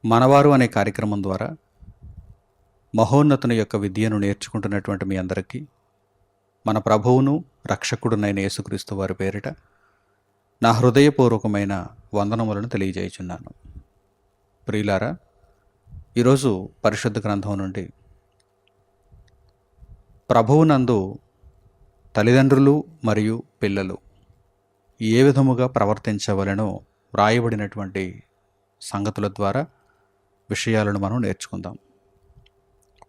మనవారు అనే కార్యక్రమం ద్వారా మహోన్నతుని యొక్క విద్యను నేర్చుకుంటున్నటువంటి మీ అందరికీ మన ప్రభువును రక్షకుడునైన యేసుక్రీస్తు వారి పేరిట నా హృదయపూర్వకమైన వందనములను తెలియజేయుచున్నాను. ప్రియులారా, ఈరోజు పరిశుద్ధ గ్రంథం నుండి ప్రభువునందు తల్లిదండ్రులు మరియు పిల్లలు ఏ విధముగా ప్రవర్తించవలెనో వ్రాయబడినటువంటి సంగతుల ద్వారా విషయాలను మనం నేర్చుకుందాం.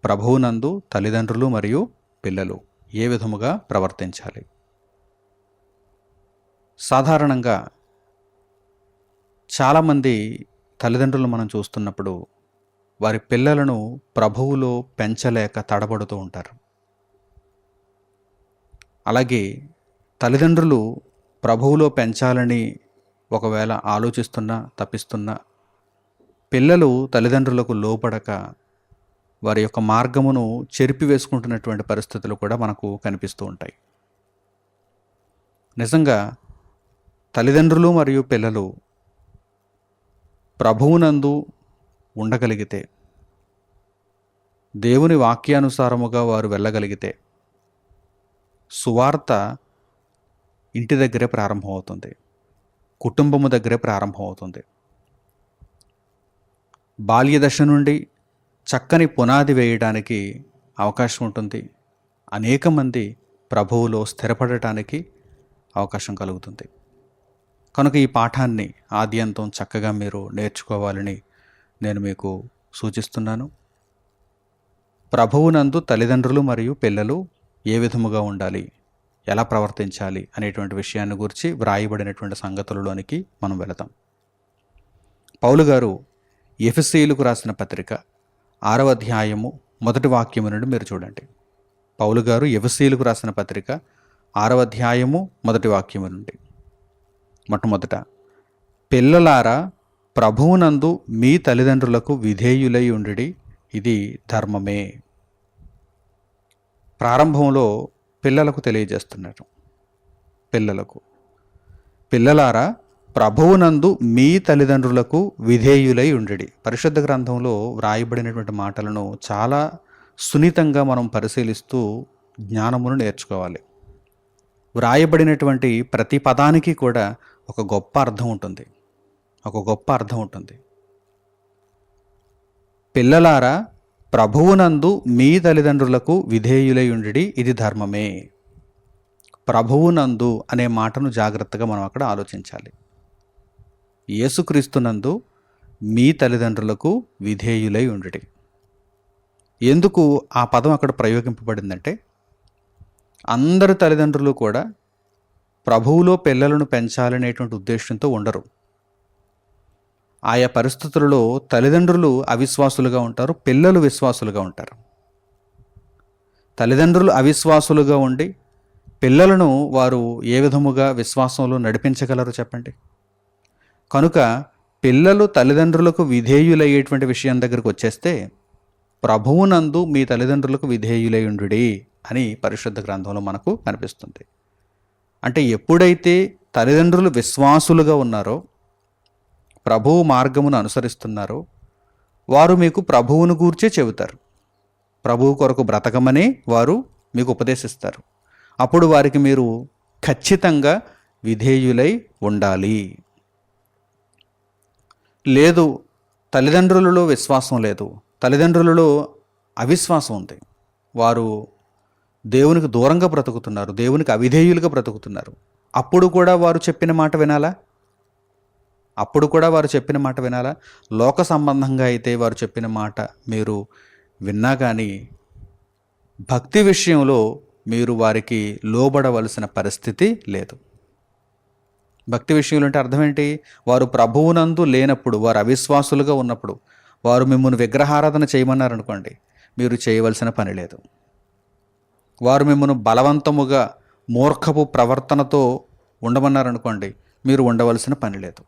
ప్రభువునందు తల్లిదండ్రులు మరియు పిల్లలు ఏ విధముగా ప్రవర్తించాలి. సాధారణంగా చాలామంది తల్లిదండ్రులు మనం చూస్తున్నప్పుడు వారి పిల్లలను ప్రభువులో పెంచలేక తడబడుతూ ఉంటారు. అలాగే తల్లిదండ్రులు ప్రభువులో పెంచాలని ఒకవేళ ఆలోచిస్తున్నా తప్పిస్తున్నా పిల్లలు తల్లిదండ్రులకు లోపడక వారి యొక్క మార్గమును చెరిపివేసుకుంటున్నటువంటి పరిస్థితులు కూడా మనకు కనిపిస్తూ ఉంటాయి. నిజంగా తల్లిదండ్రులు మరియు పిల్లలు ప్రభువునందు ఉండగలిగితే, దేవుని వాక్యానుసారముగా వారు వెళ్ళగలిగితే సువార్త ఇంటి దగ్గరే ప్రారంభమవుతుంది, కుటుంబము దగ్గరే ప్రారంభమవుతుంది. బాల్యదశ నుండి చక్కని పునాది వేయడానికి అవకాశం ఉంటుంది. అనేక మంది ప్రభువులో స్థిరపడటానికి అవకాశం కలుగుతుంది. కనుక ఈ పాఠాన్ని ఆద్యంతం చక్కగా మీరు నేర్చుకోవాలని నేను మీకు సూచిస్తున్నాను. ప్రభువునందు తల్లిదండ్రులు మరియు పిల్లలు ఏ విధముగా ఉండాలి, ఎలా ప్రవర్తించాలి అనేటువంటి విషయాన్ని గురించి వ్రాయబడినటువంటి సంగతులలోనికి మనం వెళతాం. పౌలు గారు ఎఫెసీయులకు రాసిన పత్రిక 6వ అధ్యాయము 1వ వాక్యము నుండి మీరు చూడండి. పౌలు గారు ఎఫెసీయులకు రాసిన పత్రిక 6వ అధ్యాయము 1వ వాక్యము నుండి, మొట్టమొదట, పిల్లలారా ప్రభువునందు మీ తల్లిదండ్రులకు విధేయులై ఉండుడి, ఇది ధర్మమే. ప్రారంభంలో పిల్లలకు తెలియజేస్తున్నారు. పిల్లలారా ప్రభువునందు మీ తల్లిదండ్రులకు విధేయులై ఉండుడి. పరిశుద్ధ గ్రంథంలో వ్రాయబడినటువంటి మాటలను చాలా సున్నితంగా మనం పరిశీలిస్తూ జ్ఞానమును నేర్చుకోవాలి. వ్రాయబడినటువంటి ప్రతి పదానికి కూడా ఒక గొప్ప అర్థం ఉంటుంది. పిల్లలారా ప్రభువునందు మీ తల్లిదండ్రులకు విధేయులై ఉండుడి, ఇది ధర్మమే. ప్రభువునందు అనే మాటను జాగ్రత్తగా మనం అక్కడ ఆలోచించాలి. యేసుక్రీస్తునందు మీ తల్లిదండ్రులకు విధేయులై ఉండుడి. ఎందుకు ఆ పదం అక్కడ ప్రయోగింపబడిందంటే, అందరి తల్లిదండ్రులు కూడా ప్రభువులో పిల్లలను పెంచాలనేటువంటి ఉద్దేశంతో ఉండరు. ఆయా పరిస్థితులలో తల్లిదండ్రులు అవిశ్వాసులుగా ఉంటారు, పిల్లలు విశ్వాసులుగా ఉంటారు. తల్లిదండ్రులు అవిశ్వాసులుగా ఉండి పిల్లలను వారు ఏ విధముగా విశ్వాసంలో నడిపించగలరు చెప్పండి. కనుక పిల్లలు తల్లిదండ్రులకు విధేయులయ్యేటువంటి విషయం దగ్గరకు వచ్చేస్తే, ప్రభువునందు మీ తల్లిదండ్రులకు విధేయులై ఉండుడి అని పరిశుద్ధ గ్రంథంలో మనకు కనిపిస్తుంది. అంటే ఎప్పుడైతే తల్లిదండ్రులు విశ్వాసులుగా ఉన్నారో, ప్రభువు మార్గమును అనుసరిస్తున్నారో, వారు మీకు ప్రభువును గూర్చే చెబుతారు. ప్రభువు కొరకు బ్రతకమని వారు మీకు ఉపదేశిస్తారు. అప్పుడు వారికి మీరు ఖచ్చితంగా విధేయులై ఉండాలి. లేదు, తల్లిదండ్రులలో విశ్వాసం లేదు, తల్లిదండ్రులలో అవిశ్వాసం ఉంది, వారు దేవునికి దూరంగా బ్రతుకుతున్నారు, దేవునికి అవిధేయులుగా బ్రతుకుతున్నారు, అప్పుడు కూడా వారు చెప్పిన మాట వినాలా? లోక సంబంధంగా అయితే వారు చెప్పిన మాట మీరు విన్నా కానీ భక్తి విషయంలో మీరు వారికి లోబడవలసిన పరిస్థితి లేదు. భక్తి విషయంలో అంటే అర్థం ఏంటి? వారు ప్రభువునందు లేనప్పుడు, వారు అవిశ్వాసులుగా ఉన్నప్పుడు, వారు మిమ్మల్ని విగ్రహారాధన చేయమన్నారనుకోండి, మీరు చేయవలసిన పని లేదు. వారు మిమ్మల్ని బలవంతముగా మూర్ఖపు ప్రవర్తనతో ఉండమన్నారనుకోండి, మీరు ఉండవలసిన పని లేదు.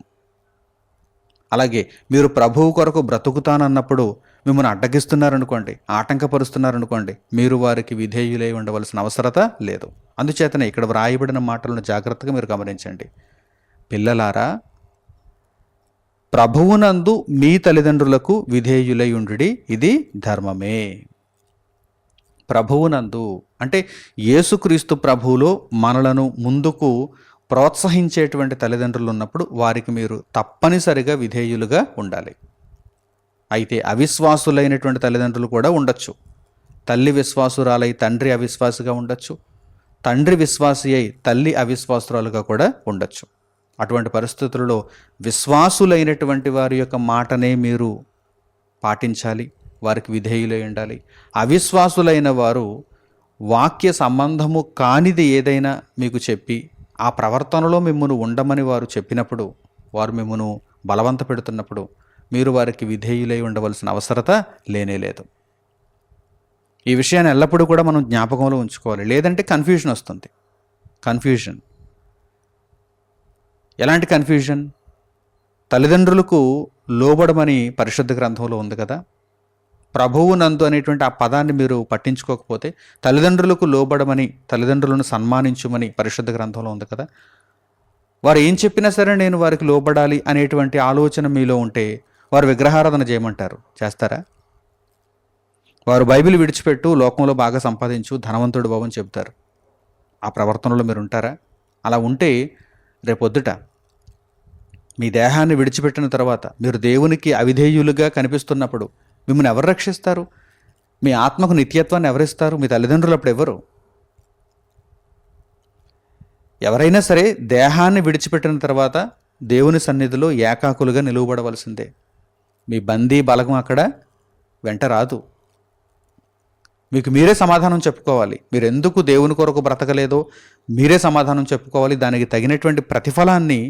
అలాగే మీరు ప్రభువు కొరకు బ్రతుకుతానన్నప్పుడు మిమ్మల్ని అడ్డగిస్తున్నారనుకోండి, ఆటంకపరుస్తున్నారనుకోండి, మీరు వారికి విధేయులై ఉండవలసిన అవసరత లేదు. అందుచేతనే ఇక్కడ వ్రాయబడిన మాటలను జాగ్రత్తగా మీరు గమనించండి. పిల్లలారా, ప్రభువునందు మీ తల్లిదండ్రులకు విధేయులై ఉండుడి, ఇది ధర్మమే. ప్రభువునందు అంటే యేసుక్రీస్తు ప్రభువులో మనలను ముందుకు ప్రోత్సహించేటువంటి తల్లిదండ్రులు ఉన్నప్పుడు వారికి మీరు తప్పనిసరిగా విధేయులుగా ఉండాలి. అయితే అవిశ్వాసులైనటువంటి తల్లిదండ్రులు కూడా ఉండొచ్చు. తల్లి విశ్వాసురాలై తండ్రి అవిశ్వాసిగా ఉండొచ్చు. తండ్రి విశ్వాసి అయి తల్లి అవిశ్వాసురాలుగా కూడా ఉండొచ్చు. అటువంటి పరిస్థితులలో విశ్వాసులైనటువంటి వారి యొక్క మాటనే మీరు పాటించాలి, వారికి విధేయులై ఉండాలి. అవిశ్వాసులైన వారు వాక్య సంబంధము కానిది ఏదైనా మీకు చెప్పి ఆ ప్రవర్తనలో మిమ్మల్ని ఉండమని వారు చెప్పినప్పుడు, వారు మిమ్మల్ని బలవంత పెడుతున్నప్పుడు మీరు వారికి విధేయులై ఉండవలసిన అవసరత లేనేలేదు. ఈ విషయాన్ని ఎల్లప్పుడూ కూడా మనం జ్ఞాపకంలో ఉంచుకోవాలి. లేదంటే కన్ఫ్యూజన్ వస్తుంది. కన్ఫ్యూజన్ ఎలాంటి కన్ఫ్యూజన్? తల్లిదండ్రులకు లోబడమని పరిశుద్ధ గ్రంథంలో ఉంది కదా. ప్రభువు నందు అనేటువంటి ఆ పదాన్ని మీరు పట్టించుకోకపోతే తల్లిదండ్రులకు లోబడమని, తల్లిదండ్రులను సన్మానించుమని పరిశుద్ధ గ్రంథంలో ఉంది కదా. వారు ఏం చెప్పినా సరే నేను వారికి లోబడాలి అనేటువంటి ఆలోచన మీలో ఉంటే వారు విగ్రహారాధన చేయమంటారు, చేస్తారా? వారు బైబిల్ విడిచిపెట్టు, లోకంలో బాగా సంపాదించు, ధనవంతుడు బాబు అని చెప్తారు. ఆ ప్రవర్తనలో మీరు ఉంటారా? అలా ఉంటే రేపొద్దుట మీ దేహాన్ని విడిచిపెట్టిన తర్వాత మీరు దేవునికి అవిధేయులుగా కనిపిస్తున్నప్పుడు మిమ్మల్ని ఎవరు రక్షిస్తారు? మీ ఆత్మకు నిత్యత్వాన్ని ఎవరిస్తారు? మీ తల్లిదండ్రులు అప్పుడు ఎవరు? ఎవరైనా సరే దేహాన్ని విడిచిపెట్టిన తర్వాత దేవుని సన్నిధిలో ఏకాకులుగా నిలువబడవలసిందే. మీ బందీ బలగం అక్కడ వెంట రాదు. మీకు మీరే సమాధానం చెప్పుకోవాలి. మీరు ఎందుకు దేవుని కొరకు బ్రతకలేదో మీరే సమాధానం చెప్పుకోవాలి. దానికి తగినటువంటి ప్రతిఫలాన్ని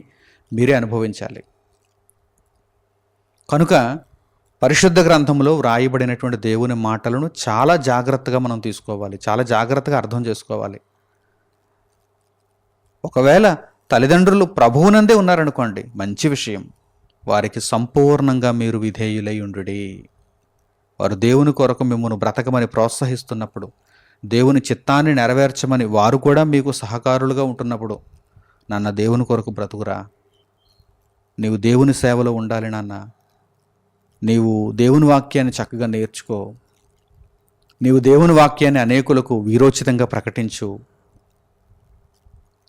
మీరే అనుభవించాలి. కనుక పరిశుద్ధ గ్రంథంలో వ్రాయబడినటువంటి దేవుని మాటలను చాలా జాగ్రత్తగా మనం తీసుకోవాలి, చాలా జాగ్రత్తగా అర్థం చేసుకోవాలి. ఒకవేళ తల్లిదండ్రులు ప్రభువునందే ఉన్నారనుకోండి, మంచి విషయం. వారికి సంపూర్ణంగా మీరు విధేయులై ఉండుడి. వారు దేవుని కొరకు మిమ్మల్ని బ్రతకమని ప్రోత్సహిస్తున్నప్పుడు, దేవుని చిత్తాన్ని నెరవేర్చమని వారు కూడా మీకు సహకారులుగా ఉంటున్నప్పుడు, నాన్న దేవుని కొరకు బ్రతుకురా, నీవు దేవుని సేవలో ఉండాలి నాన్న, నీవు దేవుని వాక్యాన్ని చక్కగా నేర్చుకో, నీవు దేవుని వాక్యాన్ని అనేకులకు వీరోచితంగా ప్రకటించు,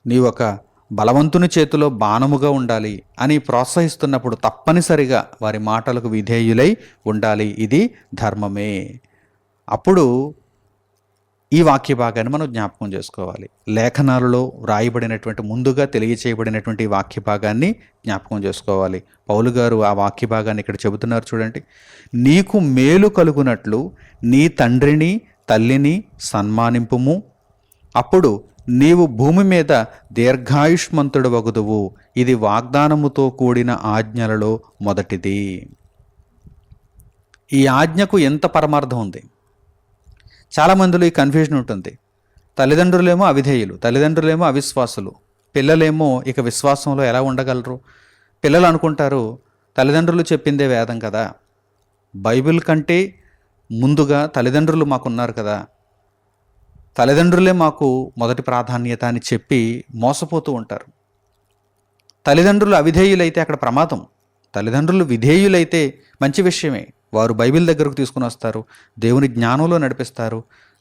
నీవు ఒక బలవంతుని చేతిలో బాణముగా ఉండాలి అని ప్రోత్సహిస్తున్నప్పుడు తప్పనిసరిగా వారి మాటలకు విధేయులై ఉండాలి. ఇది ధర్మమే. అప్పుడు ఈ వాక్య భాగాన్ని మనం జ్ఞాపకం చేసుకోవాలి. లేఖనాలలో వ్రాయబడినటువంటి, ముందుగా తెలియచేయబడినటువంటి వాక్య భాగాన్ని జ్ఞాపకం చేసుకోవాలి. పౌలు గారు ఆ వాక్య భాగాన్ని ఇక్కడ చెబుతున్నారు చూడండి. నీకు మేలు కలుగునట్లు నీ తండ్రిని తల్లిని సన్మానింపుము, అప్పుడు నీవు భూమి మీద దీర్ఘాయుష్మంతుడు వగుదువు. ఇది వాగ్దానముతో కూడిన ఆజ్ఞలలో మొదటిది. ఈ ఆజ్ఞకు ఎంత పరమార్థం ఉంది? చాలామందిలో ఈ కన్ఫ్యూజన్ ఉంటుంది. తల్లిదండ్రులేమో అవిధేయులు, తల్లిదండ్రులేమో అవిశ్వాసులు, పిల్లలేమో ఇక విశ్వాసంలో ఎలా ఉండగలరు? పిల్లలు అనుకుంటారు తల్లిదండ్రులు చెప్పిందే వేదం కదా, బైబిల్ కంటే ముందుగా తల్లిదండ్రులు మాకున్నారు కదా, తల్లిదండ్రులే మాకు మొదటి ప్రాధాన్యత అని చెప్పి మోసపోతూ ఉంటారు. తల్లిదండ్రులు అవిధేయులైతే అక్కడ ప్రమాదం. తల్లిదండ్రులు విధేయులైతే మంచి విషయమే. వారు బైబిల్ దగ్గరకు తీసుకుని వస్తారు, దేవుని జ్ఞానంలో నడిపిస్తారు,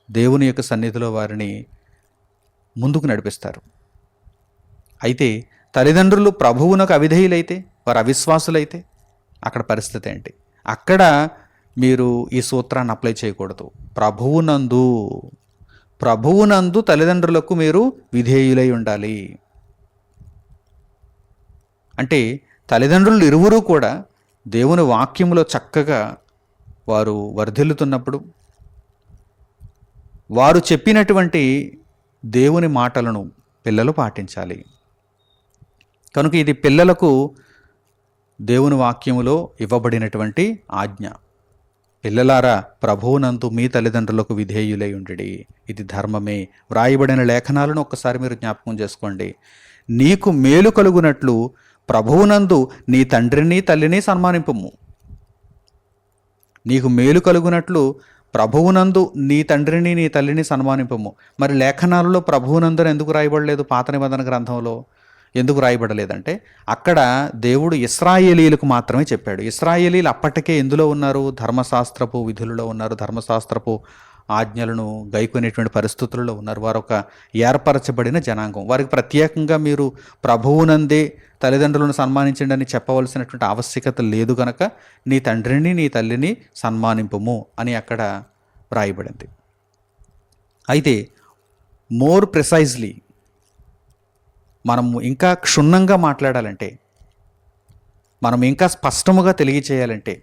దేవుని యొక్క సన్నిధిలో వారిని ముందుకు నడిపిస్తారు. అయితే తల్లిదండ్రులు ప్రభువునకు అవిధేయులైతే, వారు అవిశ్వాసులైతే అక్కడ పరిస్థితి ఏంటి? అక్కడ మీరు ఈ సూత్రాన్ని అప్లై చేయకూడదు. ప్రభువునందు తల్లిదండ్రులకు మీరు విధేయులై ఉండాలి. అంటే తల్లిదండ్రులు ఇరువురు కూడా దేవుని వాక్యములో చక్కగా వారు వర్ధిల్లుతున్నప్పుడు, వారు చెప్పినటువంటి దేవుని మాటలను పిల్లలు పాటించాలి. కనుక ఇది పిల్లలకు దేవుని వాక్యములో ఇవ్వబడినటువంటి ఆజ్ఞ. పిల్లలారా, ప్రభువునందు మీ తల్లిదండ్రులకు విధేయులై ఉండుడి, ఇది ధర్మమే. వ్రాయబడిన లేఖనాలను ఒక్కసారి మీరు జ్ఞాపకం చేసుకోండి. నీకు మేలు కలుగునట్లు ప్రభువునందు నీ తండ్రిని తల్లిని సన్మానింపుము. నీకు మేలు కలుగునట్లు ప్రభువునందు నీ తండ్రిని నీ తల్లిని సన్మానింపుము. మరి లేఖనాలలో ప్రభువునందున ఎందుకు రాయబడలేదు పాత నిబంధన గ్రంథంలో? ఎందుకు రాయబడలేదంటే అక్కడ దేవుడు ఇశ్రాయేలీలకు మాత్రమే చెప్పాడు. ఇశ్రాయేలీలు అప్పటికే ఎందులో ఉన్నారు? ధర్మశాస్త్రపు విధులలో ఉన్నారు, ధర్మశాస్త్రపు ఆజ్ఞలను గైకొనేటువంటి పరిస్థితుల్లో ఉన్నారు. వారు ఒక ఏర్పరచబడిన జనాంగం. వారికి ప్రత్యేకంగా మీరు ప్రభువునందే తల్లిదండ్రులను సన్మానించండి అని చెప్పవలసినటువంటి ఆవశ్యకత లేదు కనుక నీ తండ్రిని నీ తల్లిని సన్మానింపుము అని అక్కడ వ్రాయబడింది. అయితే మోర్ ప్రిసైజ్లీ మనము ఇంకా క్షుణ్ణంగా మాట్లాడాలంటే, మనం ఇంకా స్పష్టముగా తెలియచేయాలంటే,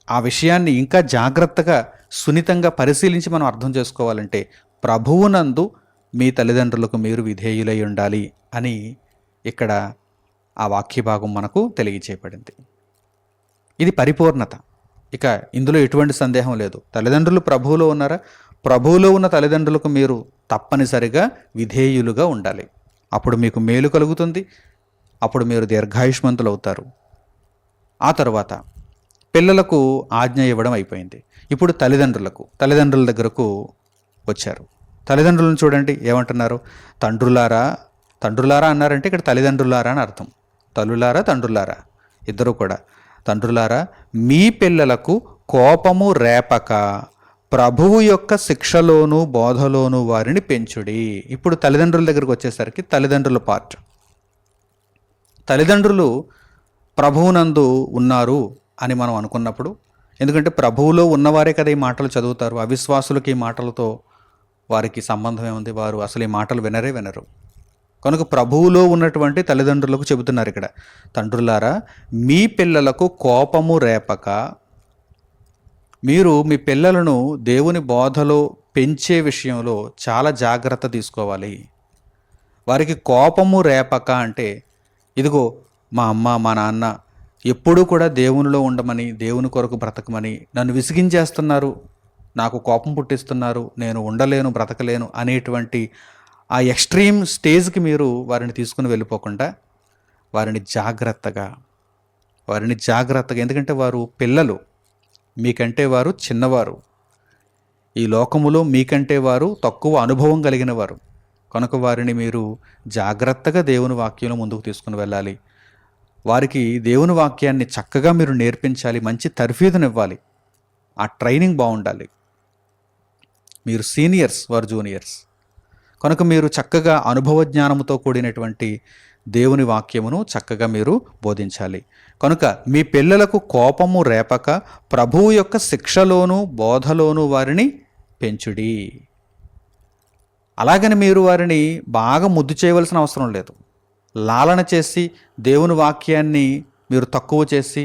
ఆ విషయాన్ని ఇంకా జాగ్రత్తగా సున్నితంగా పరిశీలించి మనం అర్థం చేసుకోవాలంటే, ప్రభువునందు మీ తల్లిదండ్రులకు మీరు విధేయులై ఉండాలి అని ఇక్కడ ఆ వాక్య భాగం మనకు తెలియచేయబడింది. ఇది పరిపూర్ణత. ఇక ఇందులో ఎటువంటి సందేహం లేదు. తల్లిదండ్రులు ప్రభువులో ఉన్నారా? ప్రభువులో ఉన్న తల్లిదండ్రులకు మీరు తప్పనిసరిగా విధేయులుగా ఉండాలి. అప్పుడు మీకు మేలు కలుగుతుంది. అప్పుడు మీరు దీర్ఘాయుష్మంతులు అవుతారు. ఆ తర్వాత పిల్లలకు ఆజ్ఞ ఇవ్వడం అయిపోయింది. ఇప్పుడు తల్లిదండ్రుల దగ్గరకు వచ్చారు. తల్లిదండ్రులను చూడండి ఏమంటున్నారు? తండ్రులారా అన్నారంటే ఇక్కడ తల్లిదండ్రులారా అని అర్థం. తండ్రులారా ఇద్దరు కూడా. తండ్రులారా, మీ పిల్లలకు కోపము రేపక ప్రభువు యొక్క శిక్షలోను బోధలోను వారిని పెంచుడి. ఇప్పుడు తల్లిదండ్రుల దగ్గరకు వచ్చేసరికి తల్లిదండ్రుల పార్ట్. తల్లిదండ్రులు ప్రభువునందు ఉన్నారు అని మనం అనుకున్నప్పుడు, ఎందుకంటే ప్రభువులో ఉన్నవారే కదా ఈ మాటలు చదువుతారు. అవిశ్వాసులకి ఈ మాటలతో వారికి సంబంధం ఏముంది? వారు అసలు ఈ మాటలు వినరు. కనుక ప్రభువులో ఉన్నటువంటి తల్లిదండ్రులకు చెబుతున్నారు ఇక్కడ, తండ్రులారా మీ పిల్లలకు కోపము రేపక, మీరు మీ పిల్లలను దేవుని బోధలో పెంచే విషయంలో చాలా జాగ్రత్త తీసుకోవాలి. వారికి కోపము రేపక అంటే, ఇదిగో మా అమ్మ మా నాన్న ఎప్పుడూ కూడా దేవునిలో ఉండమని, దేవుని కొరకు బ్రతకమని నన్ను విసిగించేస్తున్నారు, నాకు కోపం పుట్టిస్తున్నారు, నేను ఉండలేను బ్రతకలేను అనేటువంటి ఆ ఎక్స్ట్రీమ్ స్టేజ్కి మీరు వారిని తీసుకుని వెళ్ళిపోకుండా వారిని జాగ్రత్తగా, ఎందుకంటే వారు పిల్లలు, మీకంటే వారు చిన్నవారు, ఈ లోకములో మీకంటే వారు తక్కువ అనుభవం కలిగిన వారు. కనుక వారిని మీరు జాగ్రత్తగా దేవుని వాక్యంలో ముందుకు తీసుకుని వెళ్ళాలి. వారికి దేవుని వాక్యాన్ని చక్కగా మీరు నేర్పించాలి, మంచి తర్ఫీదునివ్వాలి, ఆ ట్రైనింగ్ బాగుండాలి. మీరు సీనియర్స్, వారు జూనియర్స్. కనుక మీరు చక్కగా అనుభవ జ్ఞానముతో కూడినటువంటి దేవుని వాక్యమును చక్కగా మీరు బోధించాలి. కనుక మీ పిల్లలకు కోపము రేపక ప్రభువు యొక్క శిక్షలోను బోధలోను వారిని పెంచుడి. అలాగని మీరు వారిని బాగా ముద్దు చేయవలసిన అవసరం లేదు. లాలన చేసి దేవుని వాక్యాన్ని మీరు తక్కువ చేసి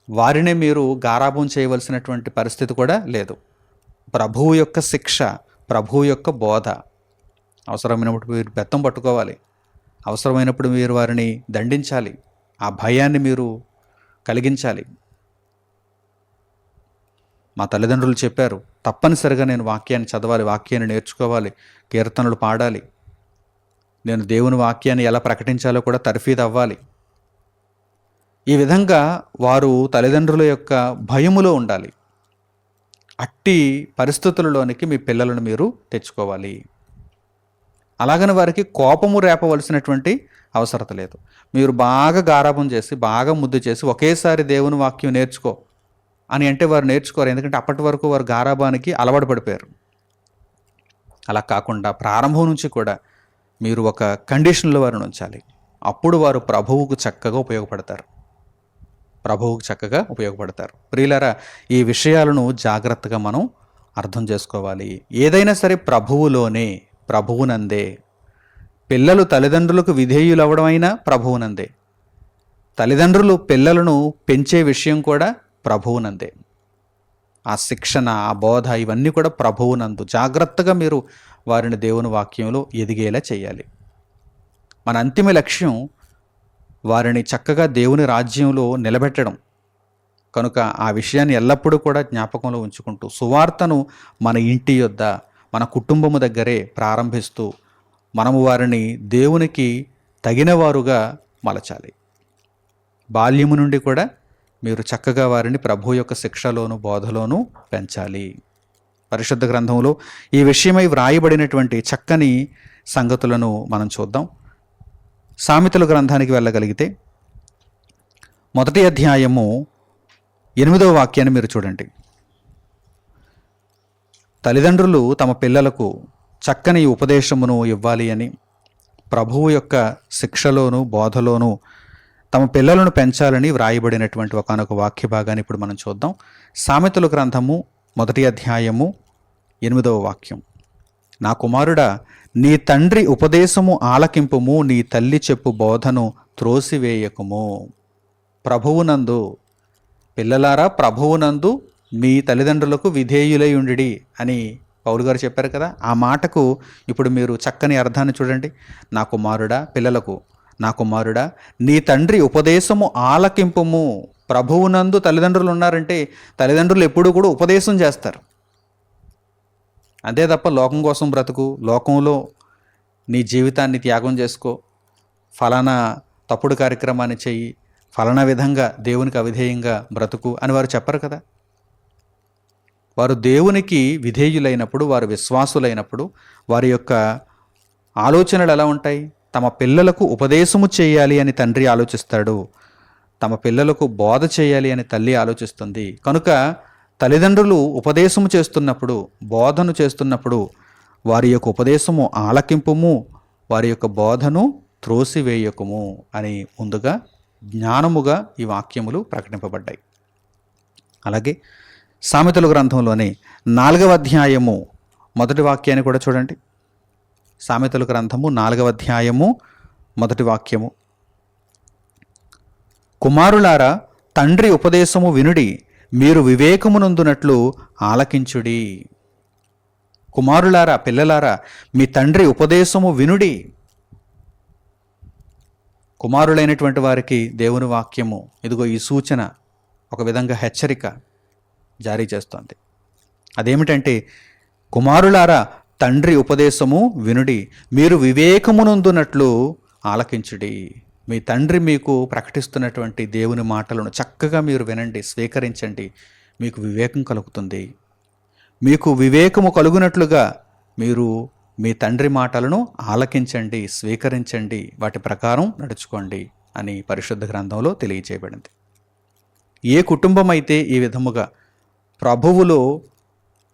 వారినే మీరు గారాబం చేయవలసినటువంటి పరిస్థితి కూడా లేదు. ప్రభువు యొక్క శిక్ష, ప్రభువు యొక్క బోధ, అవసరమైనప్పుడు మీరు బెత్తం పట్టుకోవాలి, అవసరమైనప్పుడు మీరు వారిని దండించాలి, ఆ భయాన్ని మీరు కలిగించాలి. మా తల్లిదండ్రులు చెప్పారు, తప్పనిసరిగా నేను వాక్యాన్ని చదవాలి, వాక్యాన్ని నేర్చుకోవాలి, కీర్తనలు పాడాలి, నేను దేవుని వాక్యాన్ని ఎలా ప్రకటించాలో కూడా తర్ఫీదు అవ్వాలి. ఈ విధంగా వారు తల్లిదండ్రుల యొక్క భయములో ఉండాలి. అట్టి పరిస్థితులలోనికి మీ పిల్లలను మీరు తెచ్చుకోవాలి. అలాగని వారికి కోపము రేపవలసినటువంటి అవసరత లేదు. మీరు బాగా గారాబం చేసి, బాగా ముద్దు చేసి ఒకేసారి దేవుని వాక్యం నేర్చుకో అని అంటే వారు నేర్చుకోరు. ఎందుకంటే అప్పటి వరకు వారు గారాబానికి అలవాటు పడిపోయారు. అలా కాకుండా ప్రారంభం నుంచి కూడా మీరు ఒక కండిషన్లో వారిని ఉంచాలి. అప్పుడు వారు ప్రభువుకు చక్కగా ఉపయోగపడతారు. ప్రియులారా, ఈ విషయాలను జాగ్రత్తగా మనం అర్థం చేసుకోవాలి. ఏదైనా సరే ప్రభువునందే. పిల్లలు తల్లిదండ్రులకు విధేయులు అవ్వడం అయినా ప్రభువునందే. తల్లిదండ్రులు పిల్లలను పెంచే విషయం కూడా ప్రభువునందే. ఆ శిక్షణ, ఆ బోధ ఇవన్నీ కూడా ప్రభువునందు. జాగ్రత్తగా మీరు వారిని దేవుని వాక్యంలో ఎదిగేలా చేయాలి. మన అంతిమ లక్ష్యం వారిని చక్కగా దేవుని రాజ్యంలో నిలబెట్టడం. కనుక ఆ విషయాన్ని ఎల్లప్పుడూ కూడా జ్ఞాపకంలో ఉంచుకుంటూ సువార్తను మన ఇంటి యొద్ద, మన కుటుంబము దగ్గరే ప్రారంభిస్తూ మనము వారిని దేవునికి తగినవారుగా మలచాలి. బాల్యము నుండి కూడా మీరు చక్కగా వారిని ప్రభు యొక్క శిక్షలోను బోధలోను పెంచాలి. పరిశుద్ధ గ్రంథంలో ఈ విషయమై వ్రాయబడినటువంటి చక్కని సంగతులను మనం చూద్దాం. సామెతల గ్రంథానికి వెళ్ళగలిగితే మొదటి అధ్యాయము 8వ వాక్యాన్ని మీరు చూడండి. తల్లిదండ్రులు తమ పిల్లలకు చక్కని ఉపదేశమును ఇవ్వాలి అని, ప్రభువు యొక్క శిక్షలోను బోధలోను తమ పిల్లలను పెంచాలని వ్రాయబడినటువంటి ఒకానొక వాక్య భాగాన్ని ఇప్పుడు మనం చూద్దాం. సామెతల గ్రంథము మొదటి అధ్యాయము 8వ వాక్యం. నా కుమారుడా, నీ తండ్రి ఉపదేశము ఆలకింపుము, నీ తల్లి చెప్పు బోధను త్రోసివేయకుము. ప్రభువునందు, పిల్లలారా ప్రభువునందు మీ తల్లిదండ్రులకు విధేయులై ఉండిడి అని పౌలు గారు చెప్పారు కదా. ఆ మాటకు ఇప్పుడు మీరు చక్కని అర్థాన్ని చూడండి. నా కుమారుడా, పిల్లలకు, నా కుమారుడా, నీ తండ్రి ఉపదేశము ఆలకింపుము. ప్రభువునందు తల్లిదండ్రులు ఉన్నారంటే తల్లిదండ్రులు ఎప్పుడూ కూడా ఉపదేశం చేస్తారు. అంతే తప్ప లోకం కోసం బ్రతుకు, లోకంలో నీ జీవితాన్ని త్యాగం చేసుకో, ఫలానా తప్పుడు కార్యక్రమాన్ని చెయ్యి, ఫలానా విధంగా దేవునికి అవిధేయంగా బ్రతుకు అని వారు చెప్పరు కదా. వారు దేవునికి విధేయులైనప్పుడు, వారు విశ్వాసులైనప్పుడు వారి యొక్క ఆలోచనలు ఎలా ఉంటాయి? తమ పిల్లలకు ఉపదేశము చేయాలి అని తండ్రి ఆలోచిస్తాడు, తమ పిల్లలకు బోధ చేయాలి అని తల్లి ఆలోచిస్తుంది. కనుక తల్లిదండ్రులు ఉపదేశము చేస్తున్నప్పుడు, బోధను చేస్తున్నప్పుడు వారి యొక్క ఉపదేశము ఆలకింపుము, వారి యొక్క బోధను త్రోసివేయకుము అని ముందుగా జ్ఞానముగా ఈ వాక్యములు ప్రకటింపబడ్డాయి. అలాగే సామెతల గ్రంథంలోని 4వ అధ్యాయము మొదటి వాక్యాన్ని కూడా చూడండి. సామెతల గ్రంథము 4వ అధ్యాయము మొదటి వాక్యము. కుమారులారా, తండ్రి ఉపదేశము వినుడి, మీరు వివేకమునందునట్లు ఆలకించుడి. కుమారులారా, పిల్లలారా, మీ తండ్రి ఉపదేశము వినుడి. కుమారులైనటువంటి వారికి దేవుని వాక్యము ఇదిగో ఈ సూచన, ఒక విధంగా హెచ్చరిక జారీ చేస్తోంది. అదేమిటంటే, కుమారులారా తండ్రి ఉపదేశము వినుడి, మీరు వివేకమునందునట్లు ఆలకించుడి. మీ తండ్రి మీకు ప్రకటిస్తున్నటువంటి దేవుని మాటలను చక్కగా మీరు వినండి, స్వీకరించండి. మీకు వివేకం కలుగుతుంది. మీకు వివేకము కలుగునట్లుగా మీరు మీ తండ్రి మాటలను ఆలకించండి, స్వీకరించండి, వాటి ప్రకారం నడుచుకోండి అని పరిశుద్ధ గ్రంథంలో తెలియచేయబడింది. ఏ కుటుంబం అయితే ఈ విధముగా ప్రభువులో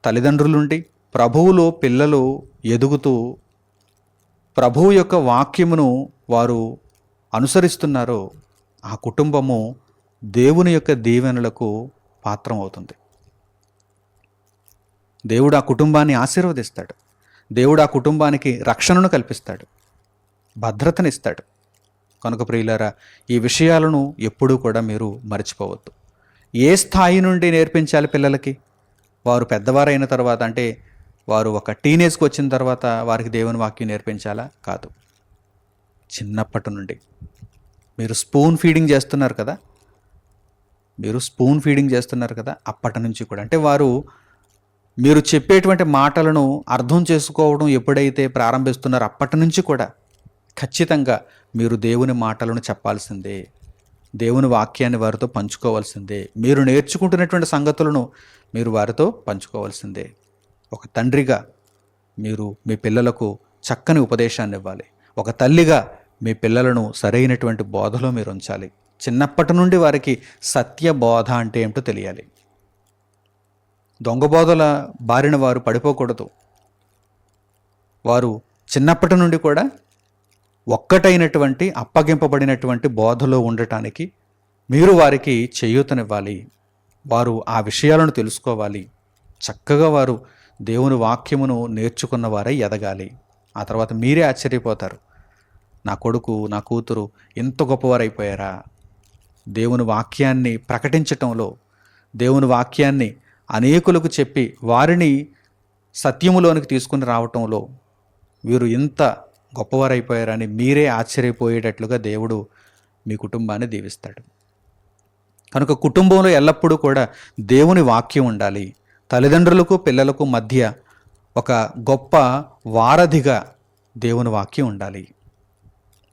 తల్లిదండ్రులుండి, ప్రభువులో పిల్లలు ఎదుగుతూ ప్రభువు యొక్క వాక్యమును వారు అనుసరిస్తున్నారో, ఆ కుటుంబము దేవుని యొక్క దీవెనలకు పాత్రం అవుతుంది. దేవుడు ఆ కుటుంబాన్ని ఆశీర్వదిస్తాడు. దేవుడు ఆ కుటుంబానికి రక్షణను కల్పిస్తాడు, భద్రతనిస్తాడు. కనుక ప్రియులారా, ఈ విషయాలను ఎప్పుడూ కూడా మీరు మర్చిపోవద్దు. ఏ స్థాయి నుండి నేర్పించాలి పిల్లలకి? వారు పెద్దవారైన తర్వాత, అంటే వారు ఒక టీనేజ్కి వచ్చిన తర్వాత వారికి దేవుని వాక్యం నేర్పించాలా? కాదు. చిన్నప్పటి నుండి మీరు స్పూన్ ఫీడింగ్ చేస్తున్నారు కదా, అప్పటి నుంచి కూడా, అంటే వారు మీరు చెప్పేటువంటి మాటలను అర్థం చేసుకోవడం ఎప్పుడైతే ప్రారంభిస్తున్నారో అప్పటి నుంచి కూడా ఖచ్చితంగా మీరు దేవుని మాటలను చెప్పాల్సిందే, దేవుని వాక్యాన్ని వారితో పంచుకోవాల్సిందే, మీరు నేర్చుకుంటున్నటువంటి సంగతులను మీరు వారితో పంచుకోవాల్సిందే. ఒక తండ్రిగా మీరు మీ పిల్లలకు చక్కని ఉపదేశాన్ని ఇవ్వాలి. ఒక తల్లిగా మీ పిల్లలను సరైనటువంటి బోధలో మీరు ఉంచాలి. చిన్నప్పటి నుండి వారికి సత్య బోధ అంటే ఏమిటో తెలియాలి. దొంగ బోధల బారిన వారు పడిపోకూడదు. వారు చిన్నప్పటి నుండి కూడా ఒక్కటైనటువంటి అప్పగింపబడినటువంటి బోధలో ఉండటానికి మీరు వారికి చేయూతనివ్వాలి. వారు ఆ విషయాలను తెలుసుకోవాలి. చక్కగా వారు దేవుని వాక్యమును నేర్చుకున్న వారై ఎదగాలి. ఆ తర్వాత మీరే ఆశ్చర్యపోతారు, నా కొడుకు నా కూతురు ఎంత గొప్పవారైపోయారా. దేవుని వాక్యాన్ని ప్రకటించటంలో, దేవుని వాక్యాన్ని అనేకులకు చెప్పి వారిని సత్యములోనికి తీసుకుని రావటంలో వీరు ఇంత గొప్పవారైపోయారని మీరే ఆశ్చర్యపోయేటట్లుగా దేవుడు మీ కుటుంబాన్ని దీవిస్తాడు. కనుక కుటుంబంలో ఎల్లప్పుడూ కూడా దేవుని వాక్యం ఉండాలి. తల్లిదండ్రులకు పిల్లలకు మధ్య ఒక గొప్ప వారధిగా దేవుని వాక్యం ఉండాలి.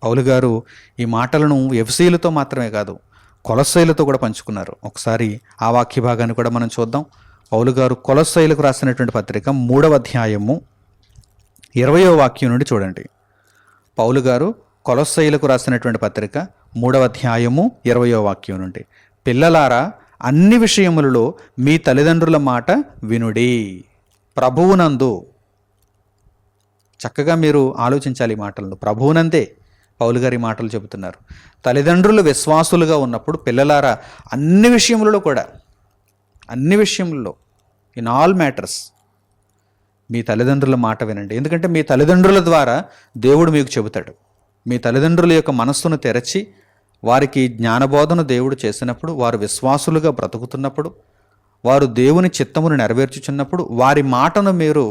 పౌలు గారు ఈ మాటలను ఎఫెసీయులతో మాత్రమే కాదు, కొలస్సీయులతో కూడా పంచుకున్నారు. ఒకసారి ఆ వాక్య భాగాన్ని కూడా మనం చూద్దాం. పౌలు గారు కొలస్సీయులకు రాసినటువంటి పత్రిక 3వ అధ్యాయము 20వ వాక్యం నుండి చూడండి. పౌలు గారు కొలొస్సీయులకు రాసినటువంటి పత్రిక 3వ అధ్యాయము 20వ వాక్యం నుండి, పిల్లలారా అన్ని విషయములలో మీ తల్లిదండ్రుల మాట వినుడి. ప్రభువునందు, చక్కగా మీరు ఆలోచించాలి ఈ మాటలను. ప్రభువునందే పౌలు గారి మాటలు చెబుతున్నారు. తల్లిదండ్రులు విశ్వాసులుగా ఉన్నప్పుడు పిల్లలారా అన్ని విషయములలో కూడా, అన్ని విషయములలో, ఇన్ ఆల్ మ్యాటర్స్ మీ తల్లిదండ్రుల మాట వినండి. ఎందుకంటే మీ తల్లిదండ్రుల ద్వారా దేవుడు మీకు చెబుతాడు. మీ తల్లిదండ్రుల యొక్క మనస్సును తెరచి వారికి జ్ఞానబోధన దేవుడు చేసినప్పుడు, వారు విశ్వాసులుగా బ్రతుకుతున్నప్పుడు, వారు దేవుని చిత్తమును నెరవేర్చుచున్నప్పుడు వారి మాటను మీరు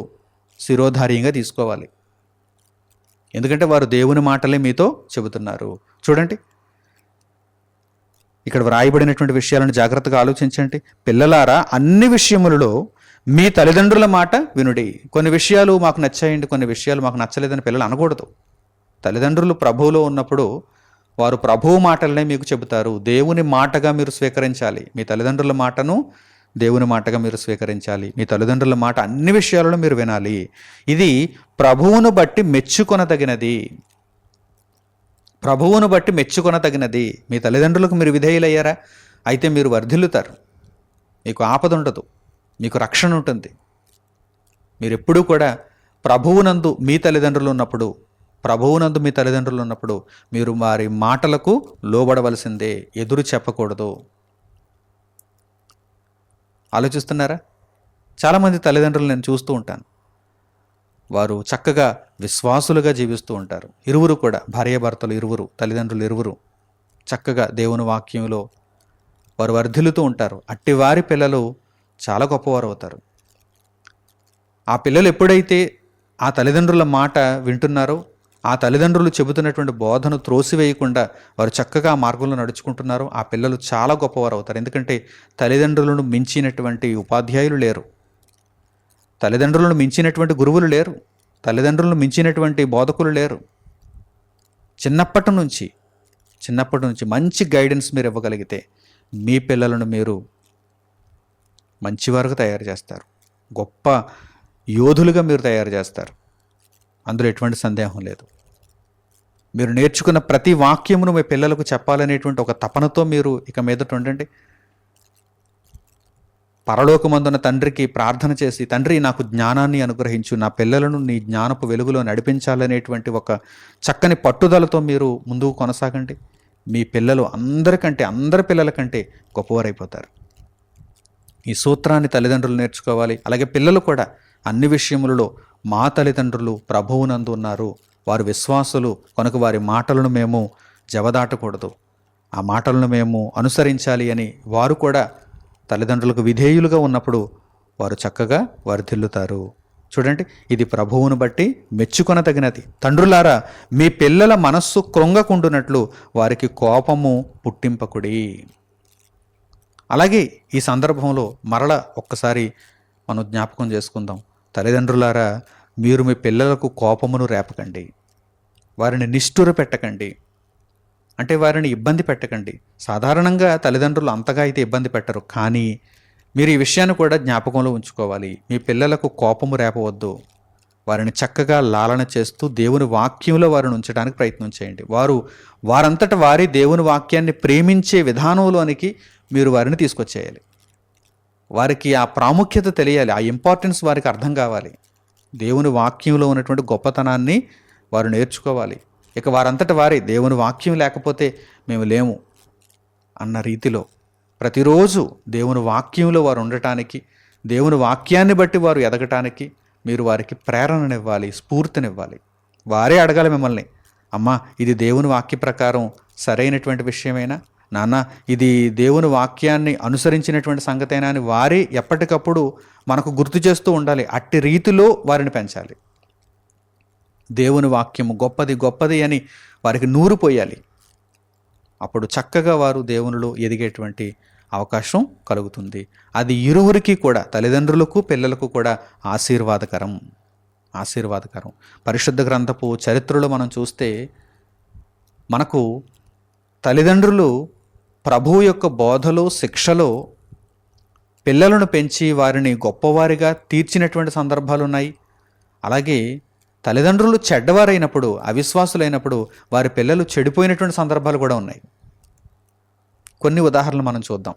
శిరోధార్యంగా తీసుకోవాలి. ఎందుకంటే వారు దేవుని మాటలే మీతో చెబుతున్నారు. చూడండి, ఇక్కడ వ్రాయబడినటువంటి విషయాలను జాగ్రత్తగా ఆలోచించండి. పిల్లలారా అన్ని విషయములలో మీ తల్లిదండ్రుల మాట వినుడి. కొన్ని విషయాలు మాకు నచ్చాయండి, కొన్ని విషయాలు మాకు నచ్చలేదని పిల్లలు అనకూడదు. తల్లిదండ్రులు ప్రభువులో ఉన్నప్పుడు వారు ప్రభువు మాటలనే మీకు చెబుతారు. దేవుని మాటగా మీరు స్వీకరించాలి. మీ తల్లిదండ్రుల మాటను దేవుని మాటగా మీరు స్వీకరించాలి. మీ తల్లిదండ్రుల మాట అన్ని విషయాలలో మీరు వినాలి. ఇది ప్రభువును బట్టి మెచ్చుకొనదగినది. ప్రభువును బట్టి మెచ్చుకొనదగినది. మీ తల్లిదండ్రులకు మీరు విధేయులయ్యారా? అయితే మీరు వర్ధిల్లుతారు. మీకు ఆపద ఉండదు, మీకు రక్షణ ఉంటుంది. మీరు ఎప్పుడూ కూడా ప్రభువునందు మీ తల్లిదండ్రులు ఉన్నప్పుడు, ప్రభువునందు మీ తల్లిదండ్రులు ఉన్నప్పుడు మీరు వారి మాటలకు లోబడవలసిందే, ఎదురు చెప్పకూడదు. ఆలోచిస్తున్నారా? చాలామంది తల్లిదండ్రులు నేను చూస్తూ ఉంటాను. వారు చక్కగా విశ్వాసులుగా జీవిస్తూ ఉంటారు. ఇరువురు కూడా, భార్యాభర్తలు ఇరువురు, తల్లిదండ్రులు ఇరువురు చక్కగా దేవుని వాక్యంలో వారు వర్ధిల్లుతూ ఉంటారు. అట్టివారి పిల్లలు చాలా గొప్పవారు అవుతారు. ఆ పిల్లలు ఎప్పుడైతే ఆ తల్లిదండ్రుల మాట వింటున్నారో, ఆ తల్లిదండ్రులు చెబుతున్నటువంటి బోధను త్రోసివేయకుండా వారు చక్కగా ఆ మార్గంలో నడుచుకుంటున్నారో, ఆ పిల్లలు చాలా గొప్పవారు అవుతారు. ఎందుకంటే తల్లిదండ్రులను మించినటువంటి ఉపాధ్యాయులు లేరు, తల్లిదండ్రులను మించినటువంటి గురువులు లేరు, తల్లిదండ్రులను మించినటువంటి బోధకులు లేరు. చిన్నప్పటి నుంచి మంచి గైడెన్స్ మీరు ఇవ్వగలిగితే మీ పిల్లలను మీరు మంచివారుగా తయారు చేస్తారు, గొప్ప యోధులుగా మీరు తయారు చేస్తారు. అందులో ఎటువంటి సందేహం లేదు. మీరు నేర్చుకున్న ప్రతి వాక్యమును మీ పిల్లలకు చెప్పాలనేటువంటి ఒక తపనతో మీరు ఇక మీదట ఉండండి. పరలోకమందున్న తండ్రికి ప్రార్థన చేసి, తండ్రి నాకు జ్ఞానాన్ని అనుగ్రహించు, నా పిల్లలను నీ జ్ఞానపు వెలుగులో నడిపించాలనేటువంటి ఒక చక్కని పట్టుదలతో మీరు ముందుకు కొనసాగండి. మీ పిల్లలు అందరి పిల్లల కంటే గొప్పవారైపోతారు. ఈ సూత్రాన్ని తల్లిదండ్రులు నేర్చుకోవాలి. అలాగే పిల్లలు కూడా అన్ని విషయములలో మా తల్లిదండ్రులు ప్రభువునందు ఉన్నారు, వారు విశ్వాసులు కనుక వారి మాటలను మేము జవదాటకూడదు, ఆ మాటలను మేము అనుసరించాలి అని వారు కూడా తల్లిదండ్రులకు విధేయులుగా ఉన్నప్పుడు వారు చక్కగా వర్ధిల్లుతారు. చూడండి, ఇది ప్రభువును బట్టి మెచ్చుకొనదగినది. తండ్రులారా మీ పిల్లల మనస్సు కృంగకుండునట్లు వారికి కోపము పుట్టింపకుడి. అలాగే ఈ సందర్భంలో మరల ఒక్కసారి మనం జ్ఞాపకం చేసుకుందాం. తల్లిదండ్రులారా మీరు మీ పిల్లలకు కోపమును రేపకండి, వారిని నిష్ఠుర పెట్టకండి, అంటే వారిని ఇబ్బంది పెట్టకండి. సాధారణంగా తల్లిదండ్రులు అంతగా అయితే ఇబ్బంది పెట్టరు, కానీ మీరు ఈ విషయాన్ని కూడా జ్ఞాపకంలో ఉంచుకోవాలి. మీ పిల్లలకు కోపము రేపవద్దు, వారిని చక్కగా లాలన చేస్తూ దేవుని వాక్యంలో వారిని ఉంచడానికి ప్రయత్నం చేయండి. వారంతట వారి దేవుని వాక్యాన్ని ప్రేమించే విధానంలోనికి మీరు వారిని తీసుకొచ్చేయాలి. వారికి ఆ ప్రాముఖ్యత తెలియాలి, ఆ ఇంపార్టెన్స్ వారికి అర్థం కావాలి. దేవుని వాక్యంలో ఉన్నటువంటి గొప్పతనాన్ని వారు నేర్చుకోవాలి. ఇక వారంతట వారి దేవుని వాక్యం లేకపోతే మేము లేము అన్న రీతిలో ప్రతిరోజు దేవుని వాక్యంలో వారు ఉండటానికి, దేవుని వాక్యాన్ని బట్టి వారు ఎదగటానికి మీరు వారికి ప్రేరణనివ్వాలి, స్ఫూర్తినివ్వాలి. వారే అడగాలి మిమ్మల్ని, అమ్మా ఇది దేవుని వాక్య ప్రకారం సరైనటువంటి విషయమేనా, నాన్న ఇది దేవుని వాక్యాన్ని అనుసరించినటువంటి సంగతేనా అని వారే ఎప్పటికప్పుడు మనకు గుర్తు చేస్తూ ఉండాలి. అట్టి రీతిలో వారిని పెంచాలి. దేవుని వాక్యము గొప్పది అని వారికి నూరు పోయాలి. అప్పుడు చక్కగా వారు దేవునిలో ఎదిగేటువంటి అవకాశం కలుగుతుంది. అది ఇరువురికి కూడా, తల్లిదండ్రులకు పిల్లలకు కూడా ఆశీర్వాదకరం. పరిశుద్ధ గ్రంథపు చరిత్రలో మనం చూస్తే మనకు తల్లిదండ్రులు ప్రభువు యొక్క బోధలో, శిక్షలో పిల్లలను పెంచి వారిని గొప్పవారిగా తీర్చినటువంటి సందర్భాలు ఉన్నాయి. అలాగే తల్లిదండ్రులు చెడ్డవారైనప్పుడు, అవిశ్వాసులైనప్పుడు వారి పిల్లలు చెడిపోయినటువంటి సందర్భాలు కూడా ఉన్నాయి. కొన్ని ఉదాహరణలు మనం చూద్దాం.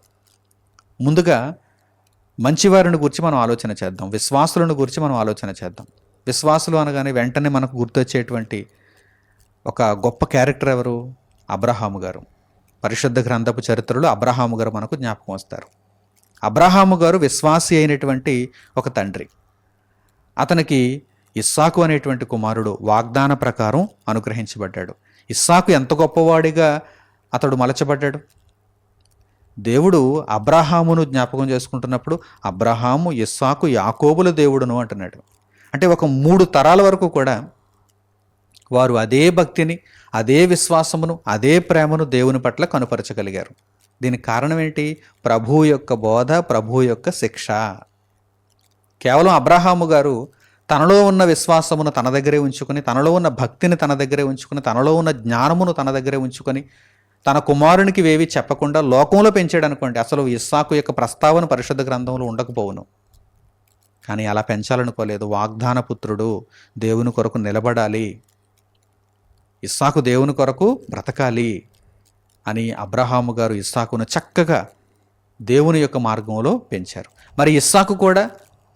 ముందుగా మంచివారిని గురించి మనం ఆలోచన చేద్దాం. విశ్వాసులను గురించి మనం ఆలోచన చేద్దాం. విశ్వాసులు అనగానే వెంటనే మనకు గుర్తొచ్చేటువంటి ఒక గొప్ప క్యారెక్టర్ ఎవరు? అబ్రహాము గారు. పరిశుద్ధ గ్రంథపు చరిత్రలో అబ్రహాము గారు మనకు జ్ఞాపకం వస్తారు. అబ్రహాము గారు విశ్వాసి అయినటువంటి ఒక తండ్రి. అతనికి ఇస్సాకు అనేటువంటి కుమారుడు వాగ్దాన ప్రకారం అనుగ్రహించబడ్డాడు. ఇస్సాకు ఎంత గొప్పవాడిగా అతడు మలచబడ్డాడు. దేవుడు అబ్రహామును జ్ఞాపకం చేసుకుంటున్నప్పుడు అబ్రహాము, ఇస్సాకు, యాకోబుల దేవుడును అంటున్నాడు. అంటే ఒక 3 తరాల వరకు కూడా వారు అదే భక్తిని, అదే విశ్వాసమును, అదే ప్రేమను దేవుని పట్ల కనుపరచగలిగారు. దీనికి కారణం ఏంటి? ప్రభువు యొక్క బోధ, ప్రభువు యొక్క శిక్ష. కేవలం అబ్రహాము గారు తనలో ఉన్న విశ్వాసమును తన దగ్గరే ఉంచుకొని, తనలో ఉన్న భక్తిని తన దగ్గరే ఉంచుకొని, తనలో ఉన్న జ్ఞానమును తన దగ్గరే ఉంచుకొని, తన కుమారునికి వేవి చెప్పకుండా లోకంలో పెంచాడు అనుకోండి, అసలు ఇస్సాకు యొక్క ప్రస్తావన పరిశుద్ధ గ్రంథంలో ఉండకపోవును. కానీ అలా పెంచాలనుకోలేదు. వాగ్దాన పుత్రుడు దేవుని కొరకు నిలబడాలి, ఇస్సాకు దేవుని కొరకు బ్రతకాలి అని అబ్రహాము గారు ఇస్సాకును చక్కగా దేవుని యొక్క మార్గంలో పెంచారు. మరి ఇస్సాకు కూడా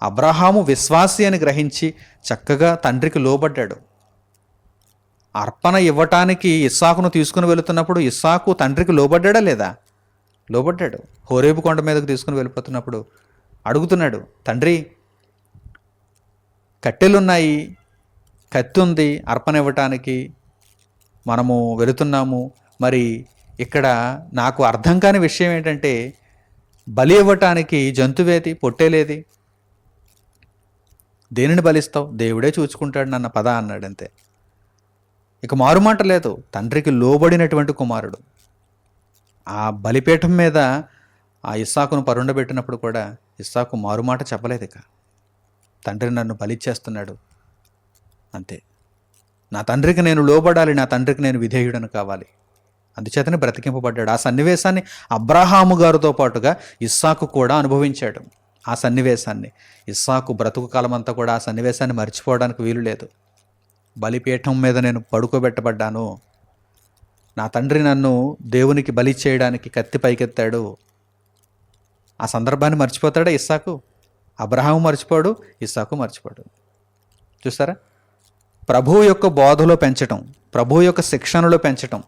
అబ్రహాము విశ్వాసి అని గ్రహించి చక్కగా తండ్రికి లోబడ్డాడు. అర్పణ ఇవ్వటానికి ఇస్సాకును తీసుకుని వెళుతున్నప్పుడు ఇస్సాకు తండ్రికి లోబడ్డా లేదా? లోబడ్డాడు. హోరేబు కొండ మీదకు తీసుకుని వెళ్ళిపోతున్నప్పుడు అడుగుతున్నాడు, తండ్రి కట్టెలున్నాయి, కత్తి ఉంది, అర్పణ ఇవ్వటానికి మనము వెళుతున్నాము. మరి ఇక్కడ నాకు అర్థం కాని విషయం ఏంటంటే, బలి ఇవ్వటానికి జంతువేది, పొట్టేలేది, దేనిని బలిస్తావు? దేవుడే చూచుకుంటాడు నన్న పద అన్నాడు. అంతే. ఇక మారుమాట లేదు. తండ్రికి లోబడినటువంటి కుమారుడు. ఆ బలిపీఠం మీద ఆ ఇస్సాకును పరుండబెట్టినప్పుడు కూడా ఇస్సాకు మారుమాట చెప్పలేదు. ఇక తండ్రి నన్ను బలిచ్చేస్తున్నాడు, అంతే, నా తండ్రికి నేను లోబడాలి, నా తండ్రికి నేను విధేయుడను కావాలి, అందుచేతనే బ్రతికింపబడ్డాడు. ఆ సన్నివేశాన్ని అబ్రహాము గారితో పాటుగా ఇస్సాకు కూడా అనుభవించాడు. ఆ సన్నివేశాన్ని ఇస్సాకు బ్రతుకు కాలమంతా కూడా ఆ సన్నివేశాన్ని మర్చిపోవడానికి వీలు లేదు. బలిపీఠం మీద నేను పడుకోబెట్టబడ్డాను, నా తండ్రి నన్ను దేవునికి బలి చేయడానికి కత్తి పైకెత్తాడు. ఆ సందర్భాన్ని మర్చిపోతాడా ఇస్సాకు? అబ్రహాము మర్చిపోడు, ఇస్సాకు మర్చిపోడు. చూసారా? ప్రభువు యొక్క బోధలో పెంచటం, ప్రభువు యొక్క శిక్షణలో పెంచటం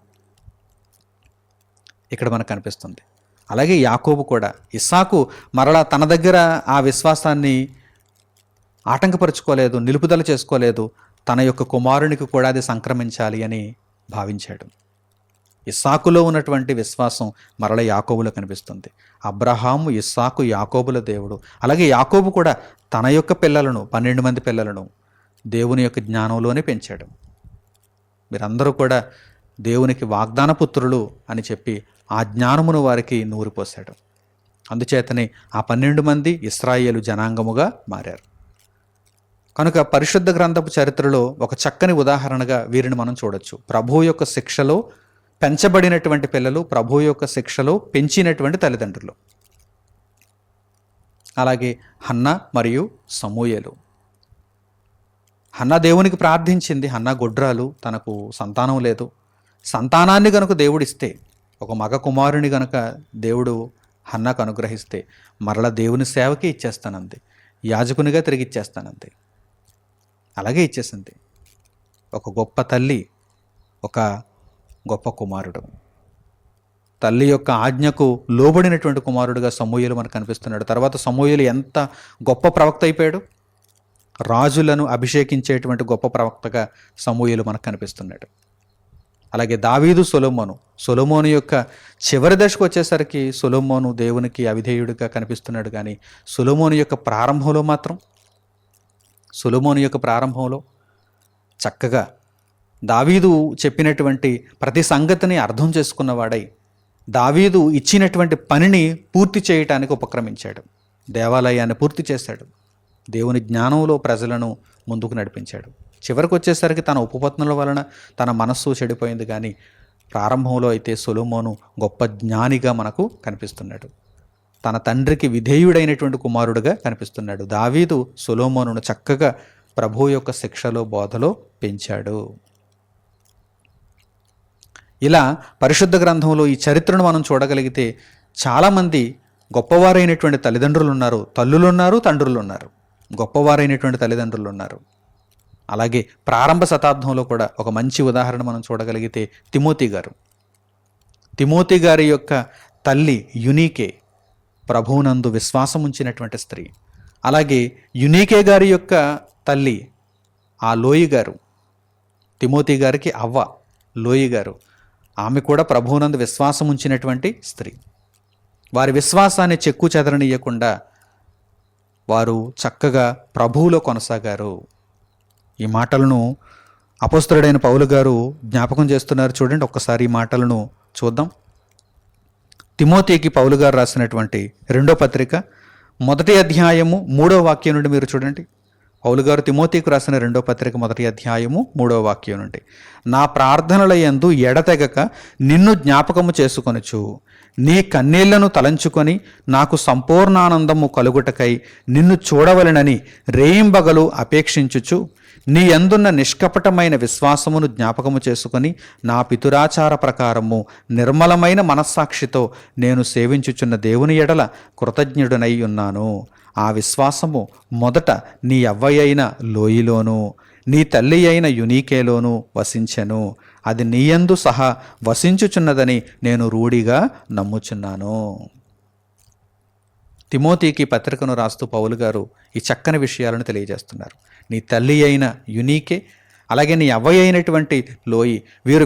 ఇక్కడ మనకు కనిపిస్తుంది. అలాగే యాకోబు కూడా. ఇస్సాకు మరలా తన దగ్గర ఆ విశ్వాసాన్ని ఆటంకపరుచుకోలేదు, నిలుపుదల చేసుకోలేదు. తన యొక్క కుమారునికి కూడా అది సంక్రమించాలి అని భావించాడు. ఇస్సాకులో ఉన్నటువంటి విశ్వాసం మరల యాకోబులో కనిపిస్తుంది. అబ్రహాము, ఇస్సాకు, యాకోబుల దేవుడు. అలాగే యాకోబు కూడా తన యొక్క పిల్లలను, 12 మంది పిల్లలను దేవుని యొక్క జ్ఞానంలోనే పెంచాడు. మీరందరూ కూడా దేవునికి వాగ్దాన పుత్రులు అని చెప్పి ఆ జ్ఞానమును వారికి నూరిపోశాడు. అందుచేతనే ఆ 12 మంది ఇశ్రాయేలు జనాంగముగా మారారు. కనుక పరిశుద్ధ గ్రంథపు చరిత్రలో ఒక చక్కని ఉదాహరణగా వీరిని మనం చూడొచ్చు. ప్రభువు యొక్క శిక్షలో పెంచబడినటువంటి పిల్లలు, ప్రభువు యొక్క శిక్షలో పెంచినటువంటి తల్లిదండ్రులు. అలాగే హన్నా మరియు సమూయేలు. హన్నా దేవునికి ప్రార్థించింది. హన్నా గొడ్రాలు, తనకు సంతానం లేదు. సంతానాన్ని గనుక దేవుడిస్తే, ఒక మగ కుమారుని గనుక దేవుడు హన్నాకు అనుగ్రహిస్తే మరలా దేవుని సేవకి ఇచ్చేస్తానంది, యాజకునిగా తిరిగి ఇచ్చేస్తానంది. అలాగే ఇచ్చేసింది. ఒక గొప్ప తల్లి, ఒక గొప్ప కుమారుడు. తల్లి యొక్క ఆజ్ఞకు లోబడినటువంటి కుమారుడుగా సమూయేలు మనకు కనిపిస్తున్నాడు. తర్వాత సమూయేలు ఎంత గొప్ప ప్రవక్త అయిపోయాడు. రాజులను అభిషేకించేటువంటి గొప్ప ప్రవక్తగా సమూయేలు మనకు కనిపిస్తున్నాడు. అలాగే దావీదు, సొలొమోను యొక్క చివరి దశకు వచ్చేసరికి సొలొమోను దేవునికి అవిధేయుడిగా కనిపిస్తున్నాడు. కానీ సొలొమోను యొక్క ప్రారంభంలో చక్కగా దావీదు చెప్పినటువంటి ప్రతి సంగతిని అర్థం చేసుకున్నవాడై దావీదు ఇచ్చినటువంటి పనిని పూర్తి చేయటానికి ఉపక్రమించాడు. దేవాలయాన్ని పూర్తి చేశాడు. దేవుని జ్ఞానంలో ప్రజలను ముందుకు నడిపించాడు. చివరికి వచ్చేసరికి తన ఉపపత్నుల వలన తన మనస్సు చెడిపోయింది. కానీ ప్రారంభంలో అయితే సొలొమోను గొప్ప జ్ఞానిగా మనకు కనిపిస్తున్నాడు. తన తండ్రికి విధేయుడైనటువంటి కుమారుడుగా కనిపిస్తున్నాడు. దావీదు సొలొమోనును చక్కగా ప్రభువు యొక్క శిక్షలో బోధలో పెంచాడు. ఇలా పరిశుద్ధ గ్రంథంలో ఈ చరిత్రను మనం చూడగలిగితే చాలామంది గొప్పవారైనటువంటి తల్లిదండ్రులు ఉన్నారు, తల్లులు ఉన్నారు, తండ్రులు ఉన్నారు. గొప్పవారైనటువంటి తల్లిదండ్రులు ఉన్నారు. అలాగే ప్రారంభ శతాబ్దంలో కూడా ఒక మంచి ఉదాహరణ మనం చూడగలిగితే తిమోతి గారి యొక్క తల్లి యునీకే ప్రభువునందు విశ్వాసం ఉంచినటువంటి స్త్రీ. అలాగే యునీకే గారి యొక్క తల్లి ఆ లోయి గారు, తిమోతి గారికి అవ్వ లోయి గారు, ఆమె కూడా ప్రభువునందు విశ్వాసం ఉంచినటువంటి స్త్రీ. వారి విశ్వాసాన్ని చెక్కు చెదరనీయకుండా వారు చక్కగా ప్రభువులో కొనసాగారు. ఈ మాటలను అపోస్తలుడైన పౌలు గారు జ్ఞాపకం చేస్తున్నారు. చూడండి, ఒక్కసారి ఈ మాటలను చూద్దాం. తిమోతికి పౌలు గారు రాసినటువంటి 2వ పత్రిక 1వ అధ్యాయము 3వ వాక్యం నుండి మీరు చూడండి. పౌలు గారు తిమోతికి రాసిన 2వ పత్రిక 1వ అధ్యాయము 3వ వాక్యం నుండి, నా ప్రార్థనల యందు ఎడతెగక నిన్ను జ్ఞాపకము చేసుకొనుచు నీ కన్నీళ్లను తలంచుకొని నాకు సంపూర్ణానందము కలుగుటకై నిన్ను చూడవలెనని రేయింబగలు అపేక్షించుచు నీ యందున్న నిష్కపటమైన విశ్వాసమును జ్ఞాపకము చేసుకొని నా పితురాచార ప్రకారము నిర్మలమైన మనస్సాక్షితో నేను సేవించుచున్న దేవుని ఎడల కృతజ్ఞుడనై ఉన్నాను. ఆ విశ్వాసము మొదట నీ అవ్వయైన లోయిలోను నీ తల్లి అయిన యునీకేలోను వసించెను. అది నీయందు సహా వసించుచున్నదని నేను రూఢిగా నమ్ముచున్నాను. తిమోతికి పత్రికను రాస్తూ పౌలు గారు ఈ చక్కని విషయాలను తెలియజేస్తున్నారు. నీ తల్లి అయిన యునీకే, అలాగే నీ అవ్వ అయినటువంటి లోయి, వీరు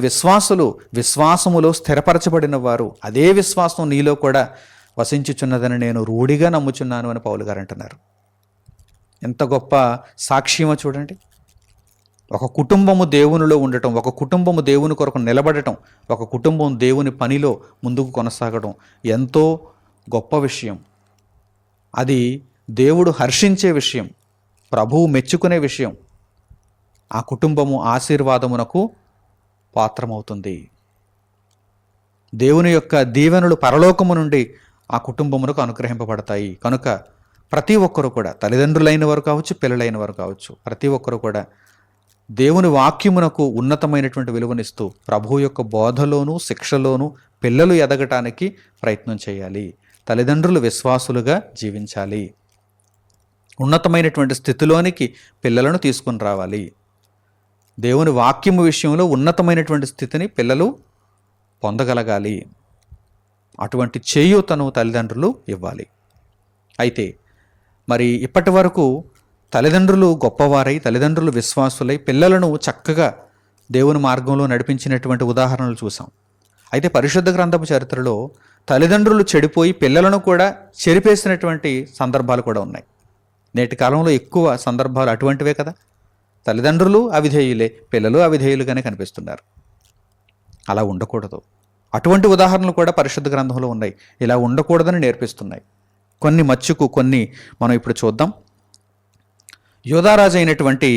విశ్వాసములో స్థిరపరచబడిన వారు. అదే విశ్వాసం నీలో కూడా వసించుచున్నదని నేను రూఢిగా నమ్ముచున్నాను అని పౌలు గారు అంటున్నారు. ఎంత గొప్ప సాక్ష్యమో చూడండి. ఒక కుటుంబము దేవునిలో ఉండటం, ఒక కుటుంబము దేవుని కొరకు నిలబడటం, ఒక కుటుంబం దేవుని పనిలో ముందుకు కొనసాగడం ఎంతో గొప్ప విషయం. అది దేవుడు హర్షించే విషయం, ప్రభువు మెచ్చుకునే విషయం. ఆ కుటుంబము ఆశీర్వాదమునకు పాత్రమవుతుంది. దేవుని యొక్క దీవెనలు పరలోకము నుండి ఆ కుటుంబమునకు అనుగ్రహింపబడతాయి. కనుక ప్రతి ఒక్కరు కూడా, తల్లిదండ్రులైన వారు కావచ్చు, పిల్లలైన వారు కావచ్చు, ప్రతి ఒక్కరు కూడా దేవుని వాక్యమునకు ఉన్నతమైనటువంటి విలువనిస్తూ ప్రభువు యొక్క బోధలోను శిక్షలోను పిల్లలు ఎదగటానికి ప్రయత్నం చేయాలి. తల్లిదండ్రులు విశ్వాసులుగా జీవించాలి. ఉన్నతమైనటువంటి స్థితిలోనికి పిల్లలను తీసుకుని రావాలి. దేవుని వాక్యము విషయంలో ఉన్నతమైనటువంటి స్థితిని పిల్లలు పొందగలగాలి. అటువంటి చేయూతను తల్లిదండ్రులు ఇవ్వాలి. అయితే మరి ఇప్పటి వరకు తల్లిదండ్రులు గొప్పవారై, తల్లిదండ్రులు విశ్వాసులై పిల్లలను చక్కగా దేవుని మార్గంలో నడిపించినటువంటి ఉదాహరణలు చూసాం. అయితే పరిశుద్ధ గ్రంథపు చరిత్రలో తల్లిదండ్రులు చెడిపోయి పిల్లలను కూడా చెరిపేసినటువంటి సందర్భాలు కూడా ఉన్నాయి. నేటి కాలంలో ఎక్కువ సందర్భాలు అటువంటివే కదా. తల్లిదండ్రులు అవిధేయులే, పిల్లలు అవిధేయులుగానే కనిపిస్తున్నారు. అలా ఉండకూడదు. అటువంటి ఉదాహరణలు కూడా పరిశుద్ధ గ్రంథంలో ఉన్నాయి. ఇలా ఉండకూడదని నేర్పిస్తున్నాయి. కొన్ని మనం ఇప్పుడు చూద్దాం. యోధారాజు అయినటువంటి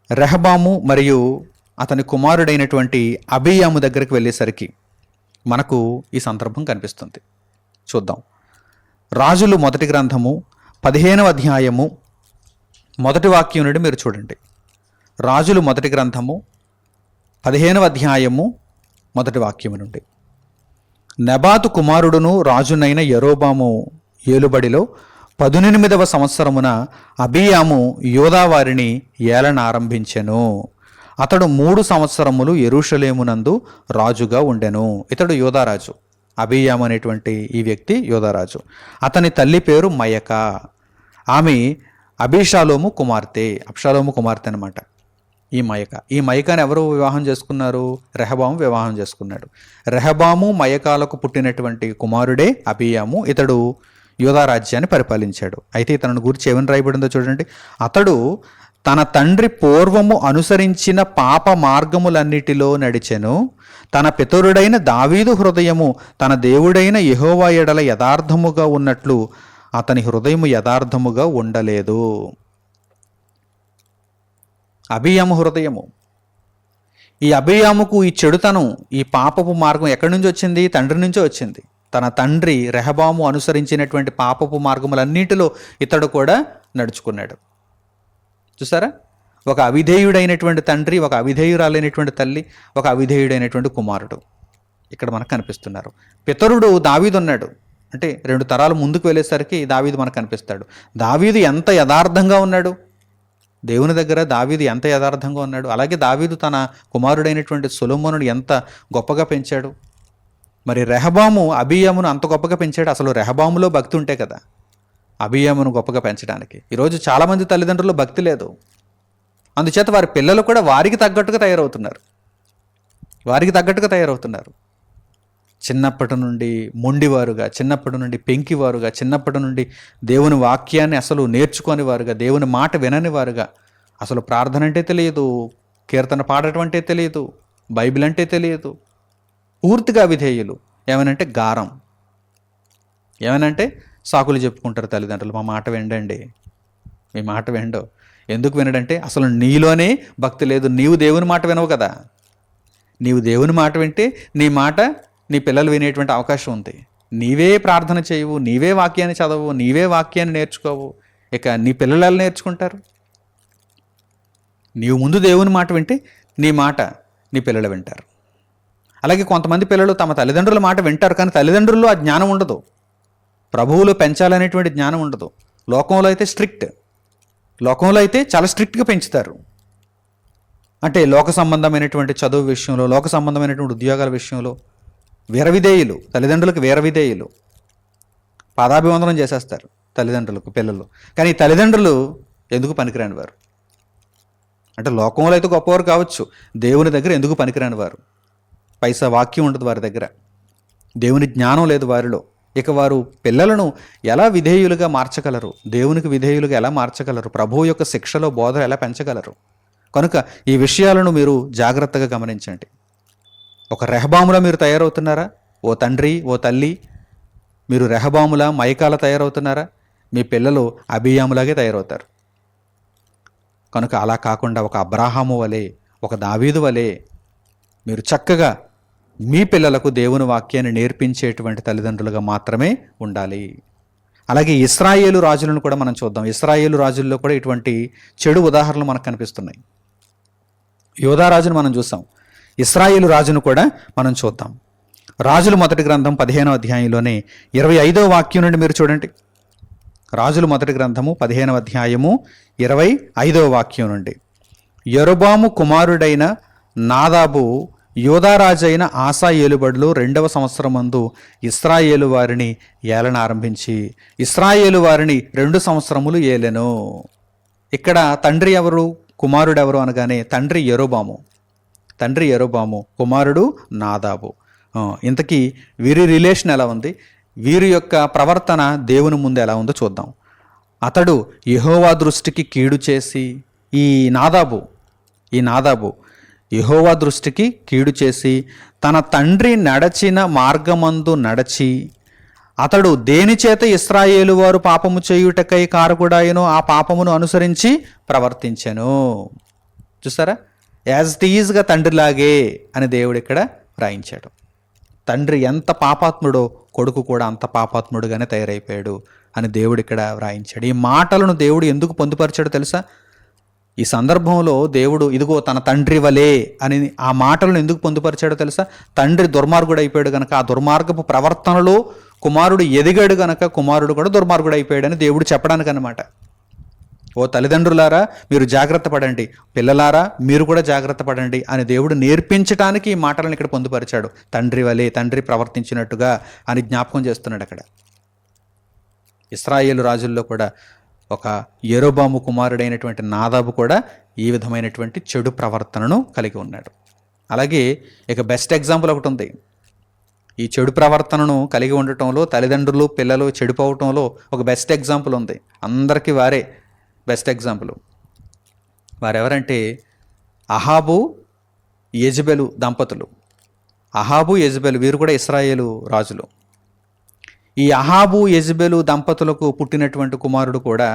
రెహబాము మరియు అతని కుమారుడైనటువంటి అబీయాము దగ్గరికి వెళ్ళేసరికి మనకు ఈ సందర్భం కనిపిస్తుంది. చూద్దాం. రాజులు మొదటి గ్రంథము 15వ అధ్యాయము 1వ వాక్యం నుండి మీరు చూడండి. రాజులు మొదటి గ్రంథము 15వ అధ్యాయము 1వ వాక్యం నుండి, నెబాతు కుమారుడును రాజునైన యరొబాము ఏలుబడిలో 18వ సంవత్సరమున అబీయాము యోధావారిని ఏలన ఆరంభించెను. అతడు 3 సంవత్సరములు యెరూషలేమునందు రాజుగా ఉండెను. ఇతడు యోధారాజు. అబీయాము అనేటువంటి ఈ వ్యక్తి యోధారాజు. అతని తల్లి పేరు మయక. ఆమె అబీషాలోము కుమార్తె అనమాట. ఈ మయకాని ఎవరు వివాహం చేసుకున్నారు? రెహబాము వివాహం చేసుకున్నాడు. రెహబాము మయకాలకు పుట్టినటువంటి కుమారుడే అబీయాము. ఇతడు యోధా రాజ్యాన్ని పరిపాలించాడు. అయితే ఇతను గురించి ఏమని రాయబడిందో చూడండి. అతడు తన తండ్రి పూర్వము అనుసరించిన పాప మార్గములన్నిటిలో నడిచెను. తన పితరుడైన దావీదు హృదయము తన దేవుడైన యెహోవా ఎడల యథార్థముగా ఉన్నట్లు అతని హృదయము యథార్థముగా ఉండలేదు. అబీయాము హృదయము, ఈ అబీయాముకు ఈ చెడుతనం, ఈ పాపపు మార్గం ఎక్కడి నుంచి వచ్చింది? తండ్రి నుంచే వచ్చింది. తన తండ్రి రెహబాము అనుసరించినటువంటి పాపపు మార్గములన్నిటిలో ఇతడు కూడా నడుచుకున్నాడు. చూసారా? ఒక అవిధేయుడైనటువంటి తండ్రి, ఒక అవిధేయురాలైనటువంటి తల్లి, ఒక అవిధేయుడైనటువంటి కుమారుడు ఇక్కడ మనకు కనిపిస్తున్నారు. పితరుడు దావీదు ఉన్నాడు. అంటే 2 తరాలు ముందుకు వెళ్ళేసరికి దావీదు మనకు కనిపిస్తాడు. దావీదు ఎంత యథార్థంగా ఉన్నాడు, దేవుని దగ్గర దావీదు ఎంత యథార్థంగా ఉన్నాడు. అలాగే దావీదు తన కుమారుడైనటువంటి సొలొమోనును ఎంత గొప్పగా పెంచాడు. మరి రెహబాము అబీయామును అంత గొప్పగా పెంచాడు. అసలు రెహబాములో భక్తి ఉంటే కదా అబీయామును గొప్పగా పెంచడానికి. ఈరోజు చాలామంది తల్లిదండ్రులు భక్తి లేదు. అందుచేత వారి పిల్లలు కూడా వారికి తగ్గట్టుగా తయారవుతున్నారు. చిన్నప్పటి నుండి మొండివారుగా, చిన్నప్పటి నుండి పెంకివారుగా, చిన్నప్పటి నుండి దేవుని వాక్యాన్ని అసలు నేర్చుకొని వారుగా, దేవుని మాట వినని వారుగా, అసలు ప్రార్థన అంటే తెలియదు, కీర్తన పాడటం అంటే తెలియదు, బైబిల్ అంటే తెలియదు, పూర్తిగా విధేయులు. ఏమనంటే గారం, ఏమనంటే సాకులు చెప్పుకుంటారు తల్లిదండ్రులు. మా మాట వినండి, మీ మాట వినడు. ఎందుకు వినడంటే అసలు నీలోనే భక్తి లేదు. నీవు దేవుని మాట వినవు కదా. నీవు దేవుని మాట వింటే నీ మాట నీ పిల్లలు వినేటువంటి అవకాశం ఉంది. నీవే ప్రార్థన చేయవు, నీవే వాక్యాన్ని చదవవు, నీవే వాక్యాన్ని నేర్చుకోవు, ఇక నీ పిల్లలు ఎలా నేర్చుకుంటారు? నీవు ముందు దేవుని మాట వింటే నీ మాట నీ పిల్లలు వింటారు. అలాగే కొంతమంది పిల్లలు తమ తల్లిదండ్రుల మాట వింటారు, కానీ తల్లిదండ్రుల్లో ఆ జ్ఞానం ఉండదు. ప్రభువులో పెంచాలనేటువంటి జ్ఞానం ఉండదు. లోకంలో అయితే చాలా స్ట్రిక్ట్గా పెంచుతారు. అంటే లోక సంబంధమైనటువంటి చదువు విషయంలో, లోక సంబంధమైనటువంటి ఉద్యోగాల విషయంలో వీరవిధేయులు, తల్లిదండ్రులకు వీరవిధేయులు. పాదాభివందనం చేసేస్తారు తల్లిదండ్రులకు పిల్లలు. కానీ తల్లిదండ్రులు ఎందుకు పనికిరాని వారు? అంటే లోకంలో అయితే గొప్పవారు కావచ్చు, దేవుని దగ్గర ఎందుకు పనికిరాని వారు? పైసా వాక్యం ఉండదు వారి దగ్గర, దేవుని జ్ఞానం లేదు వారిలో. ఇక వారు పిల్లలను ఎలా విధేయులుగా మార్చగలరు? దేవునికి విధేయులుగా ఎలా మార్చగలరు? ప్రభువు యొక్క శిక్షలో బోధ ఎలా పెంచగలరు? కనుక ఈ విషయాలను మీరు జాగ్రత్తగా గమనించండి. ఒక రెహబాములా మీరు తయారవుతున్నారా? ఓ తండ్రి, ఓ తల్లి, మీరు రెహబాముల, మైకాల తయారవుతున్నారా? మీ పిల్లలు అబీయాములాగే తయారవుతారు. కనుక అలా కాకుండా ఒక అబ్రాహాము వలె, ఒక దావీదు వలె మీరు చక్కగా మీ పిల్లలకు దేవుని వాక్యాన్ని నేర్పించేటువంటి తల్లిదండ్రులుగా మాత్రమే ఉండాలి. అలాగే ఇశ్రాయేలు రాజులను కూడా మనం చూద్దాం. ఇశ్రాయేలు రాజుల్లో కూడా ఇటువంటి చెడు ఉదాహరణలు మనకు కనిపిస్తున్నాయి. యోధా రాజును మనం చూసాం, ఇశ్రాయేలు రాజును కూడా మనం చూద్దాం. రాజుల మొదటి గ్రంథం 15వ అధ్యాయంలోనే 25వ వాక్యం నుండి మీరు చూడండి. రాజుల మొదటి గ్రంథము 15వ అధ్యాయము 25వ వాక్యం నుండి, యరొబాము కుమారుడైన నాదాబు యోధారాజైన ఆసా ఏలుబడిలో 2వ సంవత్సరమందు ఇశ్రాయేలు వారిని ఏలన ఆరంభించి ఇశ్రాయేలు వారిని 2 సంవత్సరములు ఏలెను. ఇక్కడ తండ్రి ఎవరు, కుమారుడు ఎవరు అనగానే తండ్రి యరొబాము, కుమారుడు నాదాబు. ఇంతకీ వీరి రిలేషన్ ఎలా ఉంది, వీరి యొక్క ప్రవర్తన దేవుని ముందు ఎలా ఉందో చూద్దాం. అతడు యెహోవా దృష్టికి కీడు చేసి, ఈ నాదాబు యెహోవా దృష్టికి కీడు చేసి తన తండ్రి నడచిన మార్గమందు నడచి, అతడు దేనిచేత ఇశ్రాయేలు వారు పాపము చేయుటకై కారకుడాయనో ఆ పాపమును అనుసరించి ప్రవర్తించెను. చూసారా, యాజ్ టీజ్గా తండ్రిలాగే అని దేవుడు ఇక్కడ వ్రాయించాడు. తండ్రి ఎంత పాపాత్ముడో కొడుకు కూడా అంత పాపాత్ముడుగానే తయారైపోయాడు అని దేవుడు ఇక్కడ వ్రాయించాడు. ఈ మాటలను దేవుడు ఎందుకు పొందుపరిచాడో తెలుసా? ఈ సందర్భంలో దేవుడు ఇదిగో తన తండ్రి వలే అని ఆ మాటలను ఎందుకు పొందుపరిచాడో తెలుసా? తండ్రి దుర్మార్గుడు అయిపోయాడు గనక, ఆ దుర్మార్గపు ప్రవర్తనలో కుమారుడు ఎదిగాడు గనక కుమారుడు కూడా దుర్మార్గుడు అయిపోయాడని దేవుడు చెప్పడానికి అన్నమాట. ఓ తల్లిదండ్రులారా మీరు జాగ్రత్త పడండి, పిల్లలారా మీరు కూడా జాగ్రత్త పడండి అని దేవుడు నేర్పించడానికి ఈ మాటలను ఇక్కడ పొందుపరిచాడు. తండ్రి వలే, తండ్రి ప్రవర్తించినట్టుగా అని జ్ఞాపకం చేస్తున్నాడు అక్కడ. ఇశ్రాయేలు రాజుల్లో కూడా ఒక యరొబాము కుమారుడైనటువంటి నాదాబు కూడా ఈ విధమైనటువంటి చెడు ప్రవర్తనను కలిగి ఉన్నాడు. అలాగే ఇక బెస్ట్ ఎగ్జాంపుల్ ఒకటి ఉంది. ఈ చెడు ప్రవర్తనను కలిగి ఉండటంలో, తల్లిదండ్రులు పిల్లలు చెడిపోవటంలో ఒక బెస్ట్ ఎగ్జాంపుల్ ఉంది. అందరికీ వారే బెస్ట్ ఎగ్జాంపుల్. వారెవరంటే అహాబు యెజెబెలు దంపతులు. అహాబు యెజెబెలు వీరు కూడా ఇశ్రాయేలు రాజులు. ఈ అహాబు యెజెబెలు దంపతులకు పుట్టినటువంటి కుమారుడు కూడా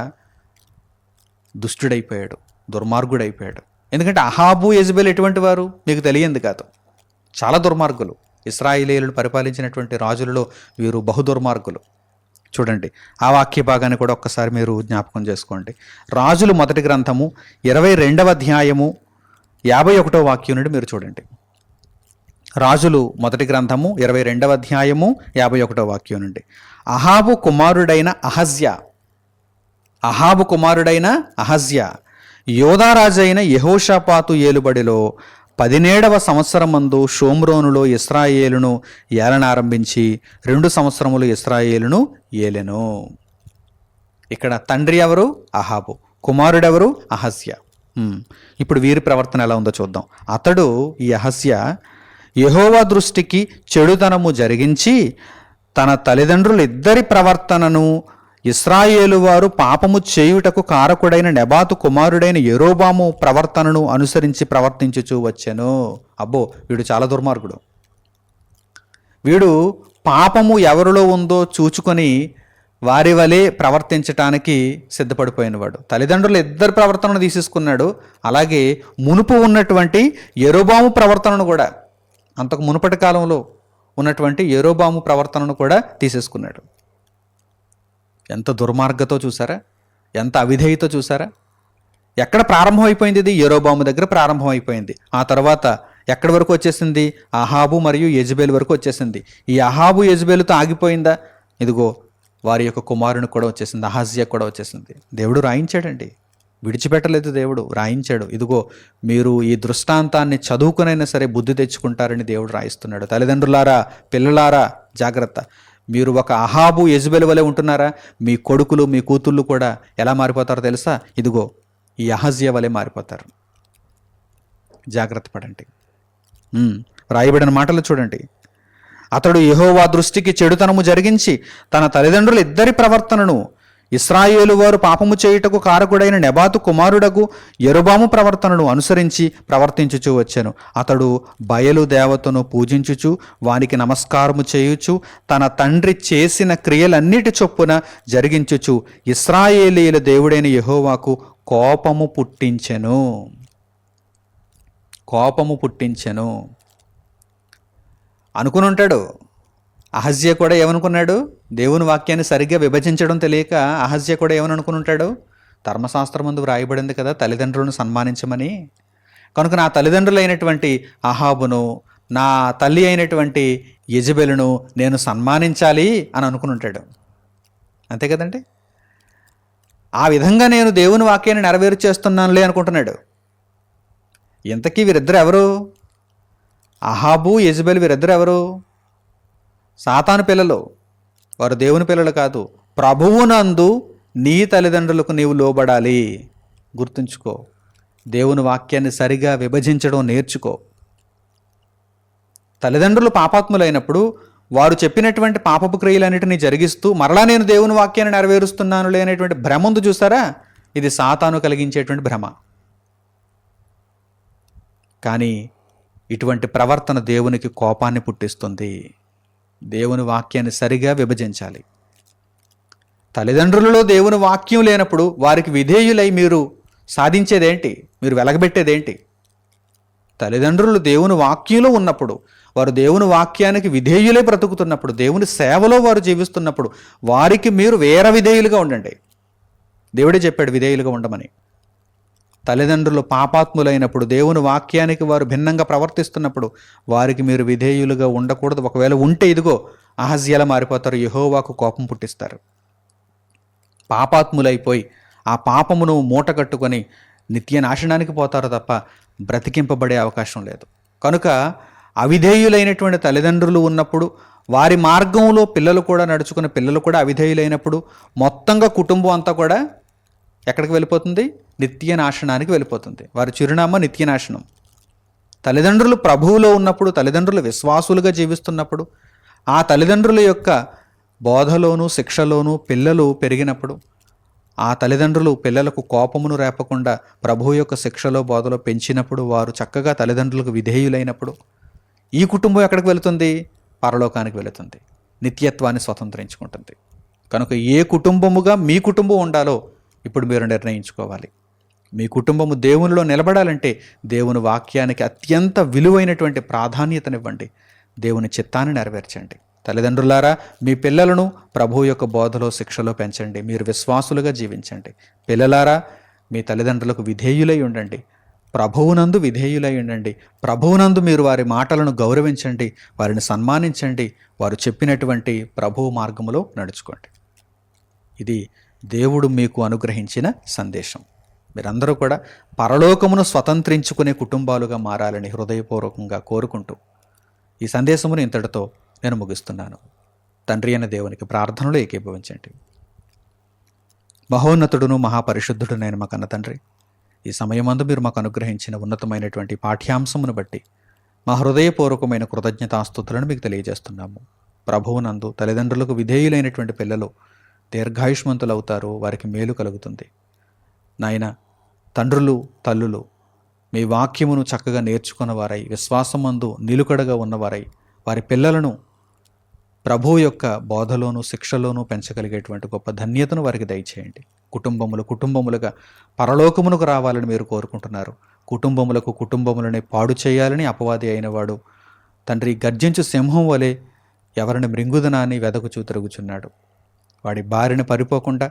దుష్టుడైపోయాడు, దుర్మార్గుడైపోయాడు. ఎందుకంటే అహాబు యెజెబెలు ఎటువంటి వారు మీకు తెలియంది కాదు, చాలా దుర్మార్గులు. ఇశ్రాయేలీయులను పరిపాలించినటువంటి రాజులలో వీరు బహు దుర్మార్గులు. చూడండి, ఆ వాక్య భాగాన్ని కూడా ఒక్కసారి మీరు జ్ఞాపకం చేసుకోండి. రాజులు మొదటి గ్రంథము 22వ అధ్యాయము 51వ వాక్యం నుండి మీరు చూడండి. రాజులు మొదటి గ్రంథము 22వ అధ్యాయము 51వ వాక్యం నుండి. అహాబు కుమారుడైన అహజ్యా యోధారాజైన యెహోషాపాతు ఏలుబడిలో 17వ సంవత్సరమందు షోమ్రోనులో ఇశ్రాయేలును ఏలనారంభించి 2 సంవత్సరములు ఇశ్రాయేలును ఏలెను. ఇక్కడ తండ్రి ఎవరు? అహాబు. కుమారుడెవరు? అహజ్యా. ఇప్పుడు వీరి ప్రవర్తన ఎలా ఉందో చూద్దాం. అతడు, ఈ అహజ్యా, యెహోవా దృష్టికి చెడుతనము జరిగించి తన తల్లిదండ్రులిద్దరి ప్రవర్తనను, ఇశ్రాయేలు వారు పాపము చేయుటకు కారకుడైన నెబాతు కుమారుడైన యెరోబాము ప్రవర్తనను అనుసరించి ప్రవర్తించుచూ వచ్చెను. అబ్బో, వీడు చాలా దుర్మార్గుడు. వీడు పాపము ఎవరిలో ఉందో చూచుకొని వారి వలె ప్రవర్తించటానికి సిద్ధపడిపోయినవాడు. తల్లిదండ్రులు ఇద్దరు ప్రవర్తనను తీసేసుకున్నాడు. అలాగే మునుపు ఉన్నటువంటి యెరోబాము ప్రవర్తనను కూడా, అంతకు మునుపటి కాలంలో ఉన్నటువంటి యెరోబాము ప్రవర్తనను కూడా తీసేసుకున్నాడు. ఎంత దుర్మార్గతో చూసారా, ఎంత అవిధేయతో చూసారా. ఎక్కడ ప్రారంభం అయిపోయింది? ఇది యెరోబాము దగ్గర ప్రారంభం అయిపోయింది. ఆ తర్వాత ఎక్కడి వరకు వచ్చేసింది? అహాబు మరియు యెజబేలు వరకు వచ్చేసింది. ఈ అహాబు యెజబేలుతో ఆగిపోయిందా? ఇదిగో వారి యొక్క కుమారుని కూడా వచ్చేసింది, అహజ్యా కూడా వచ్చేసింది. దేవుడు రాయించాడండి, విడిచిపెట్టలేదు. దేవుడు రాయించాడు. ఇదిగో మీరు ఈ దృష్టాంతాన్ని చదువుకునైనా సరే బుద్ధి తెచ్చుకుంటారని దేవుడు రాయిస్తున్నాడు. తల్లిదండ్రులారా, పిల్లలారా, జాగ్రత్త. మీరు ఒక అహాబు యెజబెలు వలె ఉంటున్నారా? మీ కొడుకులు, మీ కూతుళ్ళు కూడా ఎలా మారిపోతారో తెలుసా? ఇదిగో ఈ అహజ్యా వలె మారిపోతారు. జాగ్రత్త పడండి. రాయబడిన మాటలు చూడండి. అతడు యెహోవా దృష్టికి చెడుతనము జరిగించి తన తల్లిదండ్రులు ఇద్దరి ప్రవర్తనను, ఇశ్రాయేలు వారు పాపము చేయుటకు కారకుడైన నెబాతు కుమారుడకు యెరోబాము ప్రవర్తనను అనుసరించి ప్రవర్తించుచూ వచ్చెను. అతడు బయలు దేవతను పూజించుచు వానికి నమస్కారము చేయుచు తన తండ్రి చేసిన క్రియలన్నిటి చొప్పున జరిగించుచు ఇశ్రాయేలీయుల దేవుడైన యెహోవాకు కోపము పుట్టించెను. అనుకుని ఉంటాడు. అహజ్యా కూడా ఏమనుకున్నాడు? దేవుని వాక్యాన్ని సరిగ్గా విభజించడం తెలియక అహజ్యా కూడా ఏమని అనుకుని ఉంటాడు? ధర్మశాస్త్రం ముందు వ్రాయబడింది కదా తల్లిదండ్రులను సన్మానించమని. కనుక నా తల్లిదండ్రులైనటువంటి అహాబును, నా తల్లి అయినటువంటి యెజబెలును నేను సన్మానించాలి అని అనుకుని ఉంటాడు. అంతే కదండి. ఆ విధంగా నేను దేవుని వాక్యాన్ని నెరవేరు చేస్తున్నానులే అనుకుంటున్నాడు. ఇంతకీ వీరిద్దరు ఎవరు? అహాబు, యెజబెలు వీరిద్దరు ఎవరు? సాతాను పిల్లలు. వారు దేవుని పిల్లలు కాదు. ప్రభువునందు నీ తల్లిదండ్రులకు నీవు లోబడాలి. గుర్తుంచుకో. దేవుని వాక్యాన్ని సరిగా విభజించడం నేర్చుకో. తల్లిదండ్రులు పాపాత్ములైనప్పుడు వారు చెప్పినటువంటి పాపపు క్రియలన్నిటినీ జరిగిస్తూ మరలా నేను దేవుని వాక్యాన్ని నెరవేరుస్తున్నాను లేనటువంటి భ్రమ ఉంది చూసారా? ఇది సాతాను కలిగించేటువంటి భ్రమ. కానీ ఇటువంటి ప్రవర్తన దేవునికి కోపాన్ని పుట్టిస్తుంది. దేవుని వాక్యాన్ని సరిగా విభజించాలి. తల్లిదండ్రులలో దేవుని వాక్యం లేనప్పుడు వారికి విధేయులై మీరు సాధించేదేంటి? మీరు వెలగబెట్టేదేంటి? తల్లిదండ్రులు దేవుని వాక్యంలో ఉన్నప్పుడు, వారు దేవుని వాక్యానికి విధేయులై బ్రతుకుతున్నప్పుడు, దేవుని సేవలో వారు జీవిస్తున్నప్పుడు వారికి మీరు వేరే విధేయులుగా ఉండండి. దేవుడే చెప్పాడు విధేయులుగా ఉండమని. తల్లిదండ్రులు పాపాత్ములైనప్పుడు, దేవుని వాక్యానికి వారు భిన్నంగా ప్రవర్తిస్తున్నప్పుడు వారికి మీరు విధేయులుగా ఉండకూడదు. ఒకవేళ ఉంటే ఇదిగో అహజ్యాలా మారిపోతారు, యెహోవాకు కోపం పుట్టిస్తారు. పాపాత్ములైపోయి ఆ పాపమును మూటగట్టుకొని నిత్య నాశనానికి పోతారు తప్ప బ్రతికింపబడే అవకాశం లేదు. కనుక అవిధేయులైనటువంటి తల్లిదండ్రులు ఉన్నప్పుడు, వారి మార్గంలో పిల్లలు కూడా నడుచుకున్న పిల్లలు కూడా అవిధేయులైనప్పుడు మొత్తంగా కుటుంబం అంతా కూడా ఎక్కడికి వెళ్ళిపోతుంది? నిత్య నాశనానికి వెళ్ళిపోతుంది. వారి చిరునామా నిత్య నాశనం. తల్లిదండ్రులు ప్రభువులో ఉన్నప్పుడు, తల్లిదండ్రులు విశ్వాసులుగా జీవిస్తున్నప్పుడు, ఆ తల్లిదండ్రుల యొక్క బోధలోను శిక్షలోను పిల్లలు పెరిగినప్పుడు, ఆ తల్లిదండ్రులు పిల్లలకు కోపమును రేపకుండా ప్రభువు యొక్క శిక్షలో బోధలో పెంచినప్పుడు, వారు చక్కగా తల్లిదండ్రులకు విధేయులైనప్పుడు ఈ కుటుంబం ఎక్కడికి వెళుతుంది? పరలోకానికి వెళుతుంది, నిత్యత్వాన్ని స్వతంత్రించుకుంటుంది. కనుక ఏ కుటుంబముగా మీ కుటుంబం ఉండాలో ఇప్పుడు మీరు నిర్ణయించుకోవాలి. మీ కుటుంబము దేవునిలో నిలబడాలంటే దేవుని వాక్యానికి అత్యంత విలువైనటువంటి ప్రాధాన్యతనివ్వండి. దేవుని చిత్తాన్ని నెరవేర్చండి. తల్లిదండ్రులారా, మీ పిల్లలను ప్రభువు యొక్క బోధలో, శిక్షలో పెంచండి. మీరు విశ్వాసులుగా జీవించండి. పిల్లలారా, మీ తల్లిదండ్రులకు విధేయులై ఉండండి. ప్రభువునందు విధేయులై ఉండండి. ప్రభువునందు మీరు వారి మాటలను గౌరవించండి, వారిని సన్మానించండి. వారు చెప్పినటువంటి ప్రభువు మార్గములో నడుచుకోండి. ఇది దేవుడు మీకు అనుగ్రహించిన సందేశం. మీరందరూ కూడా పరలోకమును స్వతంత్రించుకునే కుటుంబాలుగా మారాలని హృదయపూర్వకంగా కోరుకుంటూ ఈ సందేశమును ఇంతటితో నేను ముగిస్తున్నాను. తండ్రి అయిన దేవునికి ప్రార్థనలో ఏకీభవించండి. మహోన్నతుడును మహాపరిశుద్ధుడునైన మా కన్న తండ్రి, ఈ సమయమందు మీరు మాకు అనుగ్రహించిన ఉన్నతమైనటువంటి పాఠ్యాంశమును బట్టి మా హృదయపూర్వకమైన కృతజ్ఞతాస్తుతులను మీకు తెలియజేస్తున్నాము. ప్రభువునందు తల్లిదండ్రులకు విధేయులైనటువంటి పిల్లలు దీర్ఘాయుష్మంతులు అవుతారు, వారికి మేలు కలుగుతుంది. నాయన, తండ్రులు తల్లులు మీ వాక్యమును చక్కగా నేర్చుకున్నవారై, విశ్వాసమందు నిలుకడగా ఉన్నవారై, వారి పిల్లలను ప్రభువు యొక్క బోధలోను, శిక్షలోనూ పెంచగలిగేటువంటి గొప్ప ధన్యతను వారికి దయచేయండి. కుటుంబములుగా పరలోకమునకు రావాలని మీరు కోరుకుంటున్నారు. కుటుంబములనే పాడు చేయాలని అపవాది అయినవాడు తండ్రి గర్జించు సింహం వలె ఎవరిని మృంగుదనాన్ని వెదకుచూ తిరుగుచున్నాడు. వాడి బారిన పడిపోకుండా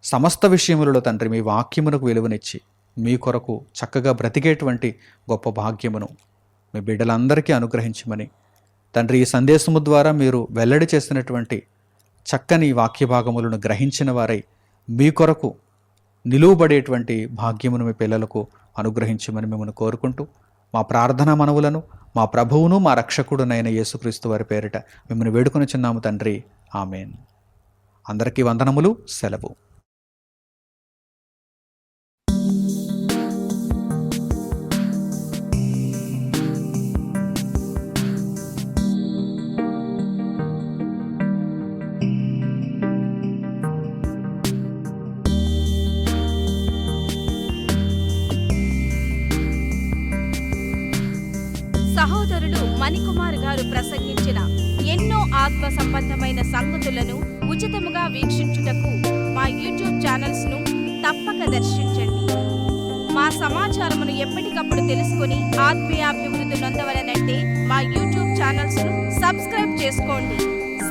సమస్త విషయములలో తండ్రి మీ వాక్యమునకు విలువనిచ్చి మీ కొరకు చక్కగా బ్రతికేటువంటి గొప్ప భాగ్యమును మీ బిడ్డలందరికీ అనుగ్రహించమని తండ్రి, ఈ సందేశము ద్వారా మీరు వెల్లడి చేసినటువంటి చక్కని వాక్య భాగములను గ్రహించిన వారై మీ కొరకు నిలువబడేటువంటి భాగ్యమును మీ పిల్లలకు అనుగ్రహించమని మిమ్మల్ని కోరుకుంటూ మా ప్రార్థనా మనవులను మా ప్రభువును మా రక్షకుడునైన యేసుక్రీస్తు వారి పేరిట మిమ్మల్ని వేడుకొనుచున్నాము తండ్రి. ఆమేన్. అందరికీ వందనములు. సెలవు. సహోదరులు మణికుమార్ గారు ప్రసంగించిన ఎన్నో ఆత్మ సంబంధమైన సంగతులను ఉచితముగా వీక్షించుటకు మా యూట్యూబ్ ఛానల్స్ ను తప్పక దర్శించండి. మా సమాచారమును ఎప్పటికప్పుడు తెలుసుకుని ఆత్మీయాభివృద్ధి నొందవలనంటే మా యూట్యూబ్ ఛానల్స్ ను సబ్స్క్రైబ్ చేసుకోండి.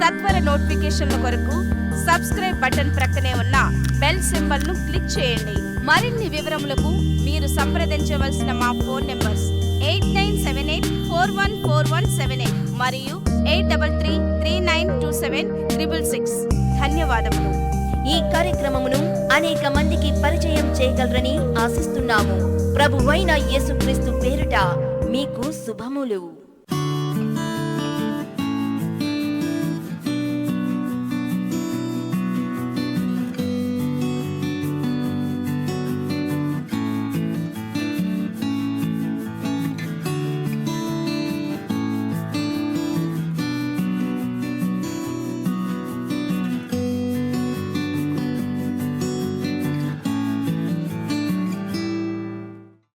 సత్వర నోటిఫికేషన్ల కొరకు సబ్స్క్రైబ్ బటన్ ప్రక్కనే ఉన్న బెల్ సింబల్ ను క్లిక్ చేయండి. మరిన్ని వివరములకు మీరు సంప్రదించవలసిన మా ఫోన్ నెంబర్స్ 8978414178 మరియు 83392766. ధన్యవాదములు. ఈ కార్యక్రమమును అనేక మందికి పరిచయం చేయగలరని ఆశిస్తున్నాము. ప్రభువైన యేసుక్రీస్తు పేరిట మీకు శుభములు.